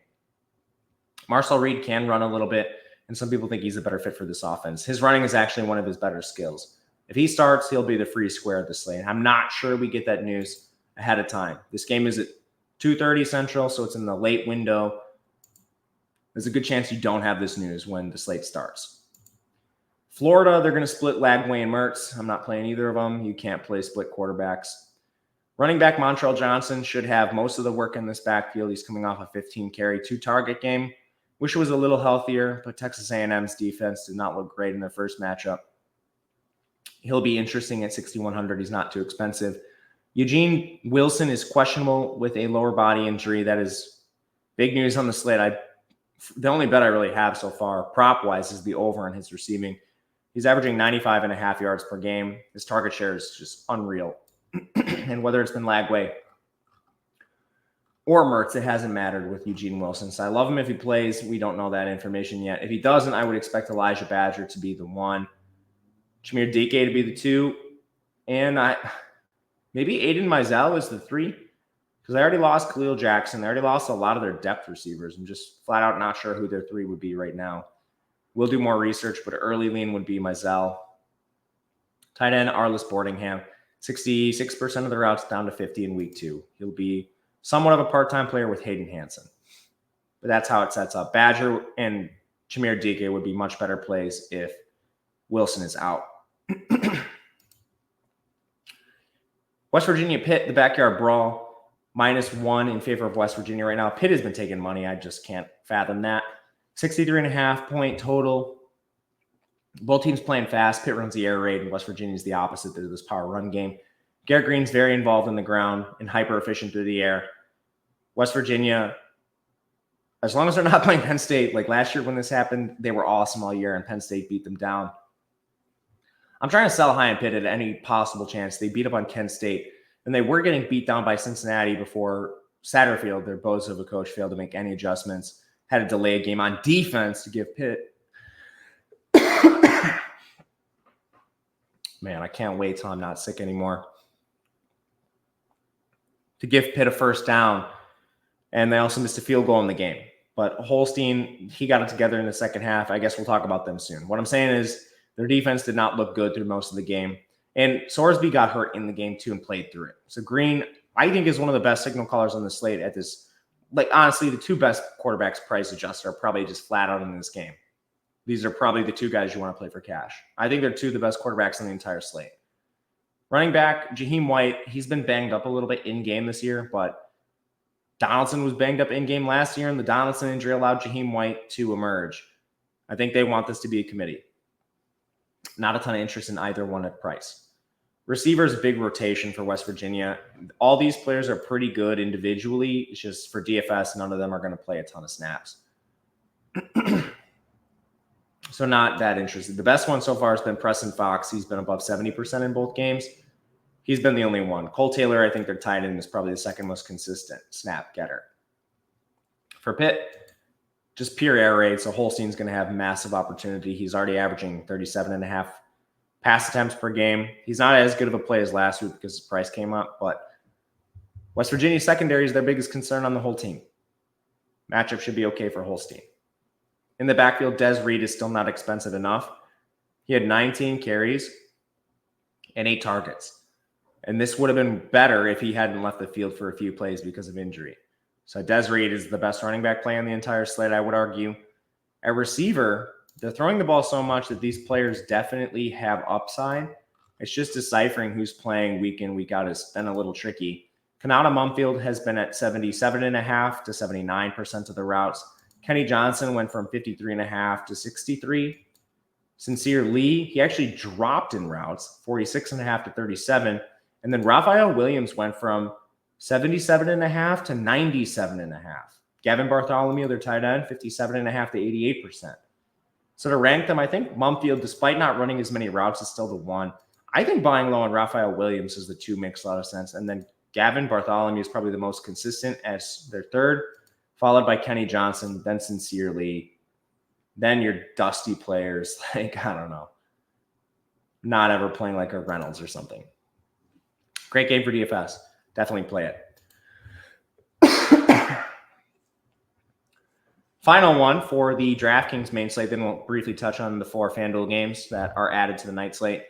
A: Marcel Reed can run a little bit, and some people think he's a better fit for this offense. His running is actually one of his better skills. If he starts, he'll be the free square of the slate. I'm not sure we get that news ahead of time. This game is at 2:30 Central, so it's in the late window. There's a good chance you don't have this news when the slate starts. Florida, they're going to split Lagway and Mertz. I'm not playing either of them. You can't play split quarterbacks. Running back Montrell Johnson should have most of the work in this backfield. He's coming off a 15-carry, 2-target game. Wish it was a little healthier, but Texas A&M's defense did not look great in their first matchup. He'll be interesting at 6,100. He's not too expensive. Eugene Wilson is questionable with a lower body injury. That is big news on the slate. The only bet I really have so far, prop-wise, is the over on his receiving. He's averaging 95.5 yards per game. His target share is just unreal. And whether it's been Lagway or Mertz, it hasn't mattered with Eugene Wilson. So I love him if he plays. We don't know that information yet. If he doesn't, I would expect Elijah Badger to be the 1, Jameer Dike to be the 2, and maybe Aiden Mizell is the 3, because I already lost Khalil Jackson. I already lost a lot of their depth receivers. I'm just flat out not sure who their 3 would be right now. We'll do more research, but early lean would be Mizell. Tight end Arliss Boardingham, 66% of the routes down to 50 in week 2. He'll be somewhat of a part-time player with Hayden Hansen. But that's how it sets up. Badger and Jameer Dike would be much better plays if Wilson is out. West Virginia Pitt, the backyard brawl, -1 in favor of West Virginia right now. Pitt has been taking money. I just can't fathom that. 63.5 point total. Both teams playing fast. Pitt runs the air raid, and West Virginia is the opposite. They're this power run game. Garrett Green's very involved in the ground and hyper efficient through the air. West Virginia, as long as they're not playing Penn State, like last year when this happened, they were awesome all year, and Penn State beat them down. I'm trying to sell high on Pitt at any possible chance. They beat up on Kent State, and they were getting beat down by Cincinnati before Satterfield, their bozo of a coach, failed to make any adjustments. Had to delay a game on defense to give Pitt. Man, I can't wait till I'm not sick anymore. To give Pitt a first down. And they also missed a field goal in the game. But Holstein, he got it together in the second half. I guess we'll talk about them soon. What I'm saying is their defense did not look good through most of the game. And Sorsby got hurt in the game too and played through it. So Green, I think is one of the best signal callers on the slate at this. Like, honestly, the two best quarterbacks price adjusted are probably just flat out in this game. These are probably the two guys you want to play for cash. I think they're two of the best quarterbacks on the entire slate. Running back, Jaheim White, he's been banged up a little bit in-game this year, but Donaldson was banged up in-game last year, and the Donaldson injury allowed Jaheim White to emerge. I think they want this to be a committee. Not a ton of interest in either one at price. Receivers, big rotation for West Virginia. All these players are pretty good individually. It's just for DFS, none of them are going to play a ton of snaps. So not that interested. The best one so far has been Preston Fox. He's been above 70% in both games. He's been the only one. Cole Taylor, I think they're tied in, is probably the second most consistent snap getter. For Pitt, just pure air raid. So Holstein's going to have massive opportunity. He's already averaging 37.5 pass attempts per game. He's not as good of a play as last week because his price came up, but West Virginia secondary is their biggest concern on the whole team. Matchup should be okay for Holstein. In the backfield, Des Reed is still not expensive enough. He had 19 carries and 8 targets. And this would have been better if he hadn't left the field for a few plays because of injury. So Des Reed is the best running back play on the entire slate, I would argue. At receiver, they're throwing the ball so much that these players definitely have upside. It's just deciphering who's playing week in, week out has been a little tricky. Kanata Mumfield has been at 77.5 to 79% of the routes. Kenny Johnson went from 53.5 to 63. Sincere Lee, he actually dropped in routes, 46.5 to 37. And then Raphael Williams went from 77.5 to 97.5. Gavin Bartholomew, their tight end, 57.5 to 88%. So to rank them, I think Mumfield, despite not running as many routes, is still the one. I think buying low on Raphael Williams is the two, makes a lot of sense. And then Gavin Bartholomew is probably the most consistent as their third, followed by Kenny Johnson, then Sincerely, then your dusty players, like, I don't know, not ever playing like a Reynolds or something. Great game for DFS. Definitely play it. Final one for the DraftKings main slate. Then we'll briefly touch on the 4 FanDuel games that are added to the night slate.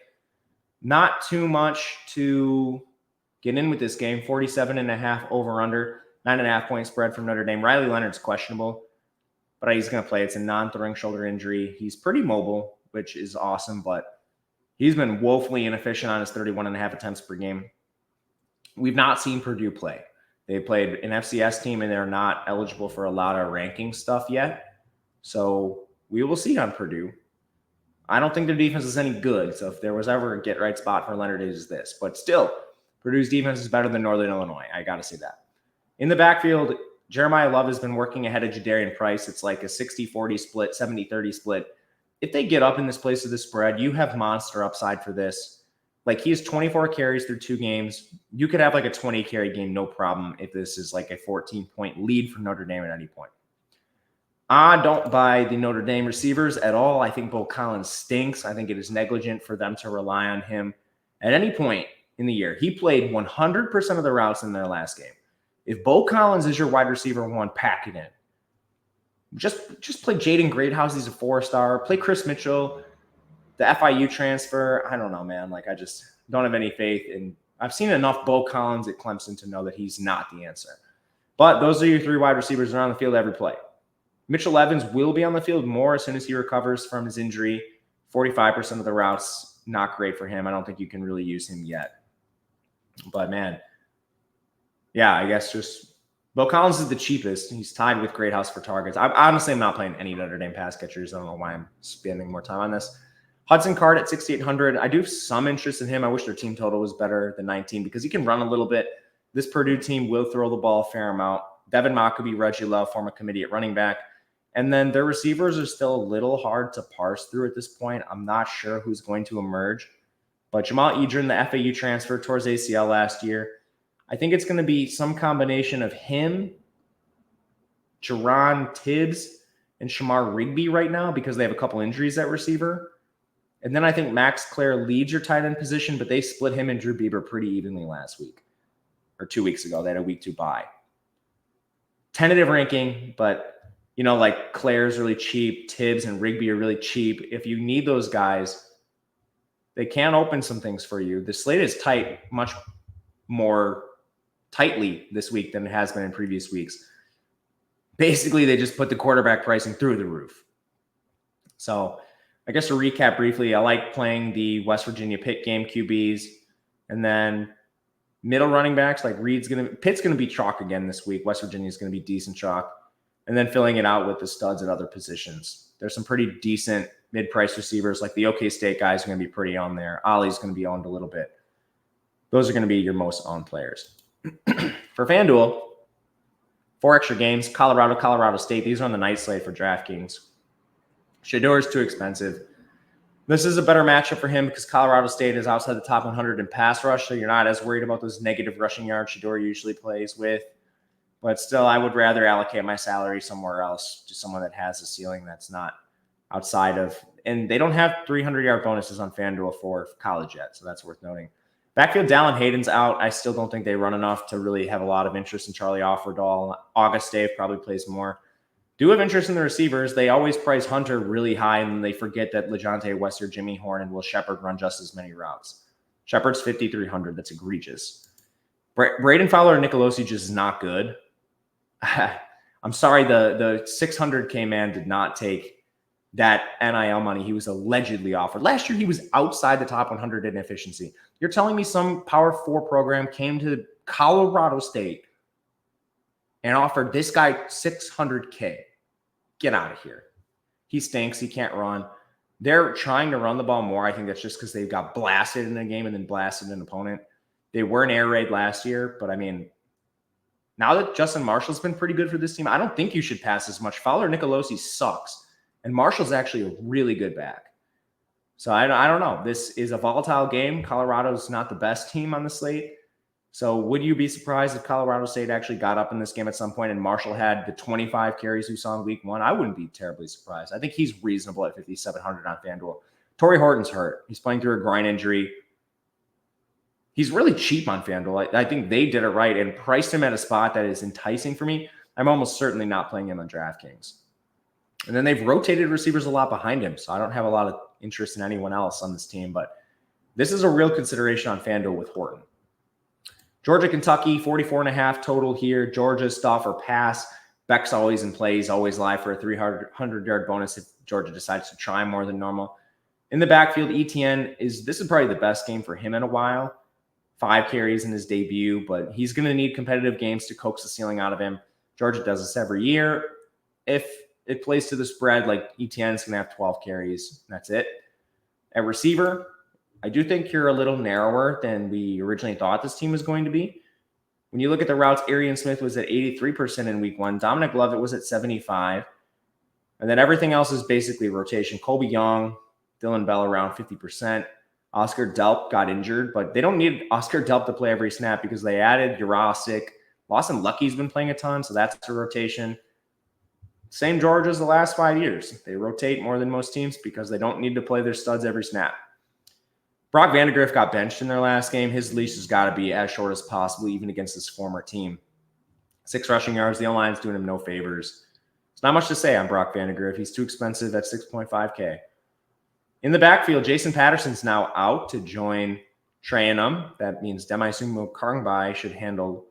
A: Not too much to get in with this game. 47.5 over-under. 9.5 point spread from Notre Dame. Riley Leonard's questionable, but he's going to play. It's a non-throwing shoulder injury. He's pretty mobile, which is awesome, but he's been woefully inefficient on his 31.5 attempts per game. We've not seen Purdue play. They played an FCS team, and they're not eligible for a lot of ranking stuff yet. So we will see on Purdue. I don't think their defense is any good. So if there was ever a get-right spot for Leonard, it is this. But still, Purdue's defense is better than Northern Illinois. I got to say that. In the backfield, Jeremiah Love has been working ahead of Jadarian Price. It's like a 60-40 split, 70-30 split. If they get up in this place of the spread, you have monster upside for this. Like, he has 24 carries through 2 games. You could have like a 20-carry game, no problem, if this is like a 14-point lead for Notre Dame at any point. I don't buy the Notre Dame receivers at all. I think Bo Collins stinks. I think it is negligent for them to rely on him at any point in the year. He played 100% of the routes in their last game. If Bo Collins is your wide receiver 1, pack it in. Just play Jaden Greathouse. He's a 4-star. Play Chris Mitchell, the FIU transfer. I don't know, man. Like, I just don't have any faith in. I've seen enough Bo Collins at Clemson to know that he's not the answer. But those are your 3 wide receivers that are on the field every play. Mitchell Evans will be on the field more as soon as he recovers from his injury. 45% of the routes, not great for him. I don't think you can really use him yet. But, man, yeah, I guess just Bo Collins is the cheapest. He's tied with Greathouse for targets. Honestly, I'm not playing any Notre Dame pass catchers. I don't know why I'm spending more time on this. Hudson Card at 6,800. I do have some interest in him. I wish their team total was better than 19 because he can run a little bit. This Purdue team will throw the ball a fair amount. Devin Mockabee, Reggie Love form a committee at running back. And then their receivers are still a little hard to parse through at this point. I'm not sure who's going to emerge. But Jamal Edrin, the FAU transfer towards ACL last year, I think it's going to be some combination of him, Jerron Tibbs, and Shamar Rigby right now because they have a couple injuries at receiver. And then I think Max Clare leads your tight end position, but they split him and Drew Bieber pretty evenly last week or 2 weeks ago. They had a week 2 bye. Tentative ranking, but, you know, like Clare's really cheap. Tibbs and Rigby are really cheap. If you need those guys, they can open some things for you. The slate is tight, much more tightly this week than it has been in previous weeks. Basically, they just put the quarterback pricing through the roof. So I guess to recap briefly, I like playing the West Virginia Pitt game QBs, and then middle running backs like Pitt's going to be chalk again this week. West Virginia's going to be decent chalk, and then filling it out with the studs at other positions. There's some pretty decent mid-price receivers like the OK State guys are going to be pretty on there. Ollie's going to be owned a little bit. Those are going to be your most owned players. For FanDuel, 4 extra games, Colorado State. These are on the night slate for DraftKings. Shedeur is too expensive. This is a better matchup for him because Colorado State is outside the top 100 in pass rush, so you're not as worried about those negative rushing yards Shedeur usually plays with. But still, I would rather allocate my salary somewhere else, to someone that has a ceiling that's not outside of – and they don't have 300-yard bonuses on FanDuel for college yet, so that's worth noting. Backfield, Dallin Hayden's out. I still don't think they run enough to really have a lot of interest in Charlie Offerdahl. August Dave probably plays more. Do have interest in the receivers. They always price Hunter really high, and they forget that LeJontay Wester, Jimmy Horn, and Will Shepard run just as many routes. Shepard's 5,300. That's egregious. Braden Fowler and Nicolosi just is not good. I'm sorry, the 600K man did not take that NIL money he was allegedly offered. Last year, he was outside the top 100 in efficiency. You're telling me some Power 4 program came to Colorado State and offered this guy $600K. Get out of here. He stinks. He can't run. They're trying to run the ball more. I think that's just because they got blasted in a game and then blasted an opponent. They were an air raid last year, but I mean, now that Justin Marshall's been pretty good for this team, I don't think you should pass as much. Fowler Nicolosi sucks, and Marshall's actually a really good back. So I don't know. This is a volatile game. Colorado's not the best team on the slate. So would you be surprised if Colorado State actually got up in this game at some point and Marshall had the 25 carries we saw in week 1? I wouldn't be terribly surprised. I think he's reasonable at 5,700 on FanDuel. Torrey Horton's hurt. He's playing through a groin injury. He's really cheap on FanDuel. I think they did it right and priced him at a spot that is enticing for me. I'm almost certainly not playing him on DraftKings. And then they've rotated receivers a lot behind him, so I don't have a lot of interest in anyone else on this team. But this is a real consideration on FanDuel with Horton. Georgia, Kentucky, 44.5 total here. Georgia, stuff or pass. Beck's always in play. He's always live for a 300-yard bonus if Georgia decides to try more than normal. In the backfield, ETN this is probably the best game for him in a while. 5 carries in his debut, but he's going to need competitive games to coax the ceiling out of him. Georgia does this every year. If it plays to the spread, like ETN's going to have 12 carries. That's it. At receiver, I do think you're a little narrower than we originally thought this team was going to be. When you look at the routes, Arian Smith was at 83% in week 1. Dominic Lovett was at 75%. And then everything else is basically rotation. Colby Young, Dylan Bell around 50%. Oscar Delp got injured, but they don't need Oscar Delp to play every snap because they added Jurasic. Lawson Lucky's been playing a ton, so that's a rotation. Same Georgia as the last 5 years. They rotate more than most teams because they don't need to play their studs every snap. Brock Vandegrift got benched in their last game. His leash has got to be as short as possible, even against his former team. 6 rushing yards. The O-line's doing him no favors. There's not much to say on Brock Vandegrift. He's too expensive at 6.5K. In the backfield, Jason Patterson's now out to join Trayanum. That means Demaisumu Karngbai should handle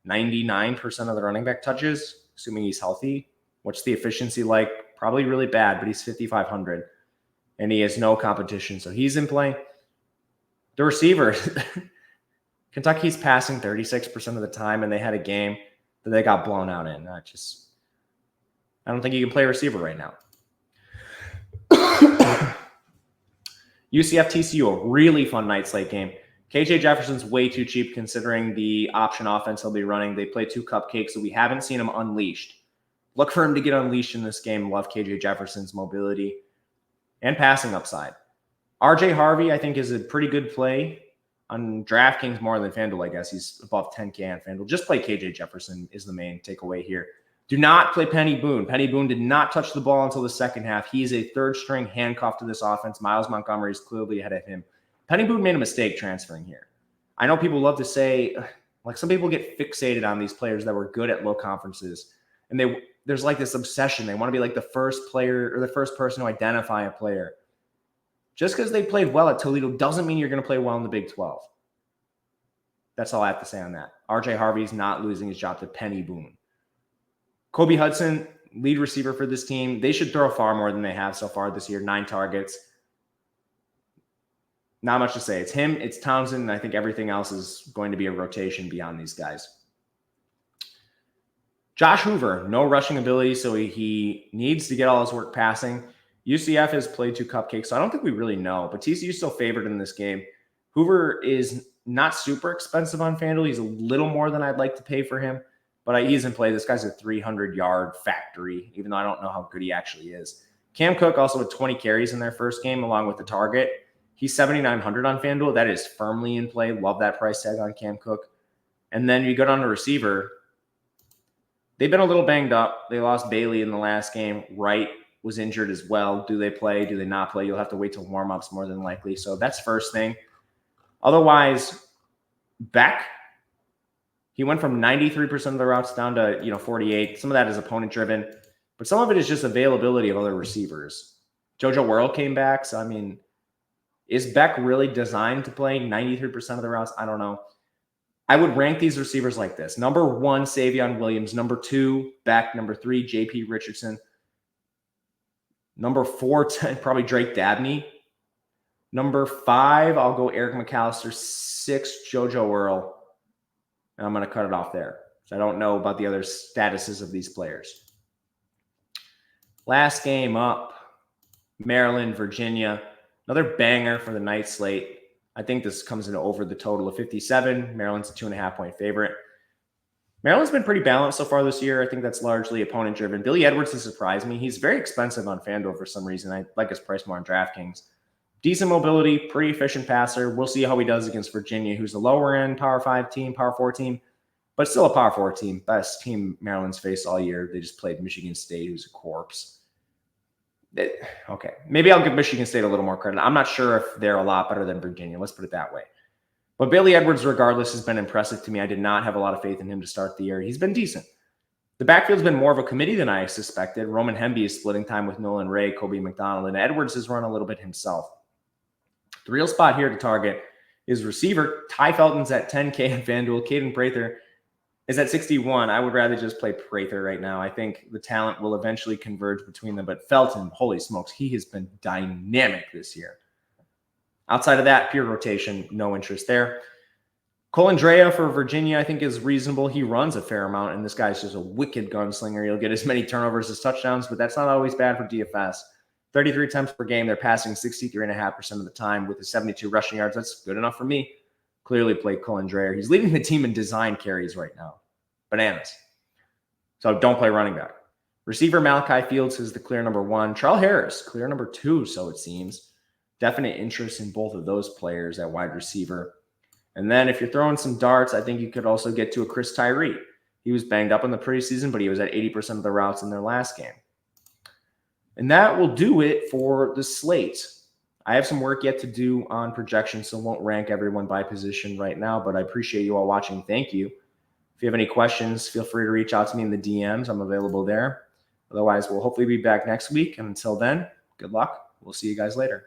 A: 99% of the running back touches, assuming he's healthy. What's the efficiency like? Probably really bad, but he's 5,500. And he has no competition, so he's in play. The receivers, Kentucky's passing 36% of the time, and they had a game that they got blown out in. I don't think you can play receiver right now. UCF TCU, a really fun night slate game. KJ Jefferson's way too cheap considering the option offense he'll be running. They play 2 cupcakes, so we haven't seen him unleashed. Look for him to get unleashed in this game. Love KJ Jefferson's mobility and passing upside. RJ Harvey, I think, is a pretty good play on DraftKings more than FanDuel, I guess. He's above 10K on FanDuel. Just play KJ Jefferson is the main takeaway here. Do not play Penny Boone. Penny Boone did not touch the ball until the second half. He is a third-string handcuff to this offense. Miles Montgomery is clearly ahead of him. Penny Boone made a mistake transferring here. I know people love to say, like some people get fixated on these players that were good at low conferences, and there's like this obsession. They want to be like the first player or the first person to identify a player. Just because they played well at Toledo doesn't mean you're going to play well in the Big 12. That's all I have to say on that. RJ Harvey's not losing his job to Penny Boone. Kobe Hudson, lead receiver for this team. They should throw far more than they have so far this year. 9 targets. Not much to say. It's him, it's Townsend, and I think everything else is going to be a rotation beyond these guys. Josh Hoover, no rushing ability, so he needs to get all his work passing. UCF has played 2 cupcakes, so I don't think we really know, but TCU is still favored in this game. Hoover is not super expensive on FanDuel. He's a little more than I'd like to pay for him, but he isn't play. This guy's a 300-yard factory, even though I don't know how good he actually is. Cam Cook also had 20 carries in their first game, along with the target. He's 7,900 on FanDuel. That is firmly in play. Love that price tag on Cam Cook. And then you go down to receiver. They've been a little banged up. They lost Bailey in the last game. Wright was injured as well. Do they play? Do they not play? You'll have to wait till warm-ups more than likely. So that's first thing. Otherwise, Beck, he went from 93% of the routes down to 48. Some of that is opponent-driven, but some of it is just availability of other receivers. JoJo Whirl came back, so I mean, is Beck really designed to play 93% of the routes? I don't know. I would rank these receivers like this. Number 1, Savion Williams. Number 2, Beck. Number 3, J.P. Richardson. Number 4, probably Drake Dabney. Number 5, I'll go Eric McAllister. 6, JoJo Whirl. And I'm going to cut it off there. So I don't know about the other statuses of these players. Last game up, Maryland, Virginia. Another banger for the night slate. I think this comes in over the total of 57. Maryland's a 2.5-point favorite. Maryland's been pretty balanced so far this year. I think that's largely opponent-driven. Billy Edwards has surprised me. He's very expensive on FanDuel for some reason. I like his price more on DraftKings. Decent mobility, pretty efficient passer. We'll see how he does against Virginia, who's a lower-end Power 5 team, Power 4 team, but still a Power 4 team. Best team Maryland's faced all year. They just played Michigan State, who's a corpse. Okay, maybe I'll give Michigan State a little more credit. I'm not sure if they're a lot better than Virginia. Let's put it that way. But Billy Edwards, regardless, has been impressive to me. I did not have a lot of faith in him to start the year. He's been decent. The backfield's been more of a committee than I suspected. Roman Hemby is splitting time with Nolan Ray, Kobe McDonald, and Edwards has run a little bit himself. The real spot here to target is receiver. Ty Felton's at 10K on FanDuel. Caden Prather is at 61. I would rather just play Prather right now. I think the talent will eventually converge between them. But Felton, holy smokes, he has been dynamic this year. Outside of that, pure rotation, no interest there. Colandrea for Virginia, I think, is reasonable. He runs a fair amount, and this guy's just a wicked gunslinger. He'll get as many turnovers as touchdowns, but that's not always bad for DFS. 33 attempts per game. They're passing 63.5% of the time with the 72 rushing yards. That's good enough for me. Clearly played Colandrea. He's leading the team in design carries right now. Bananas. So don't play running back. Receiver Malachi Fields is the clear number 1. Charles Harris, clear number 2, so it seems. Definite interest in both of those players at wide receiver. And then if you're throwing some darts, I think you could also get to a Chris Tyree. He was banged up in the preseason, but he was at 80% of the routes in their last game. And that will do it for the slate. I have some work yet to do on projections, so won't rank everyone by position right now, but I appreciate you all watching. Thank you. If you have any questions, feel free to reach out to me in the DMs. I'm available there. Otherwise, we'll hopefully be back next week. And until then, good luck. We'll see you guys later.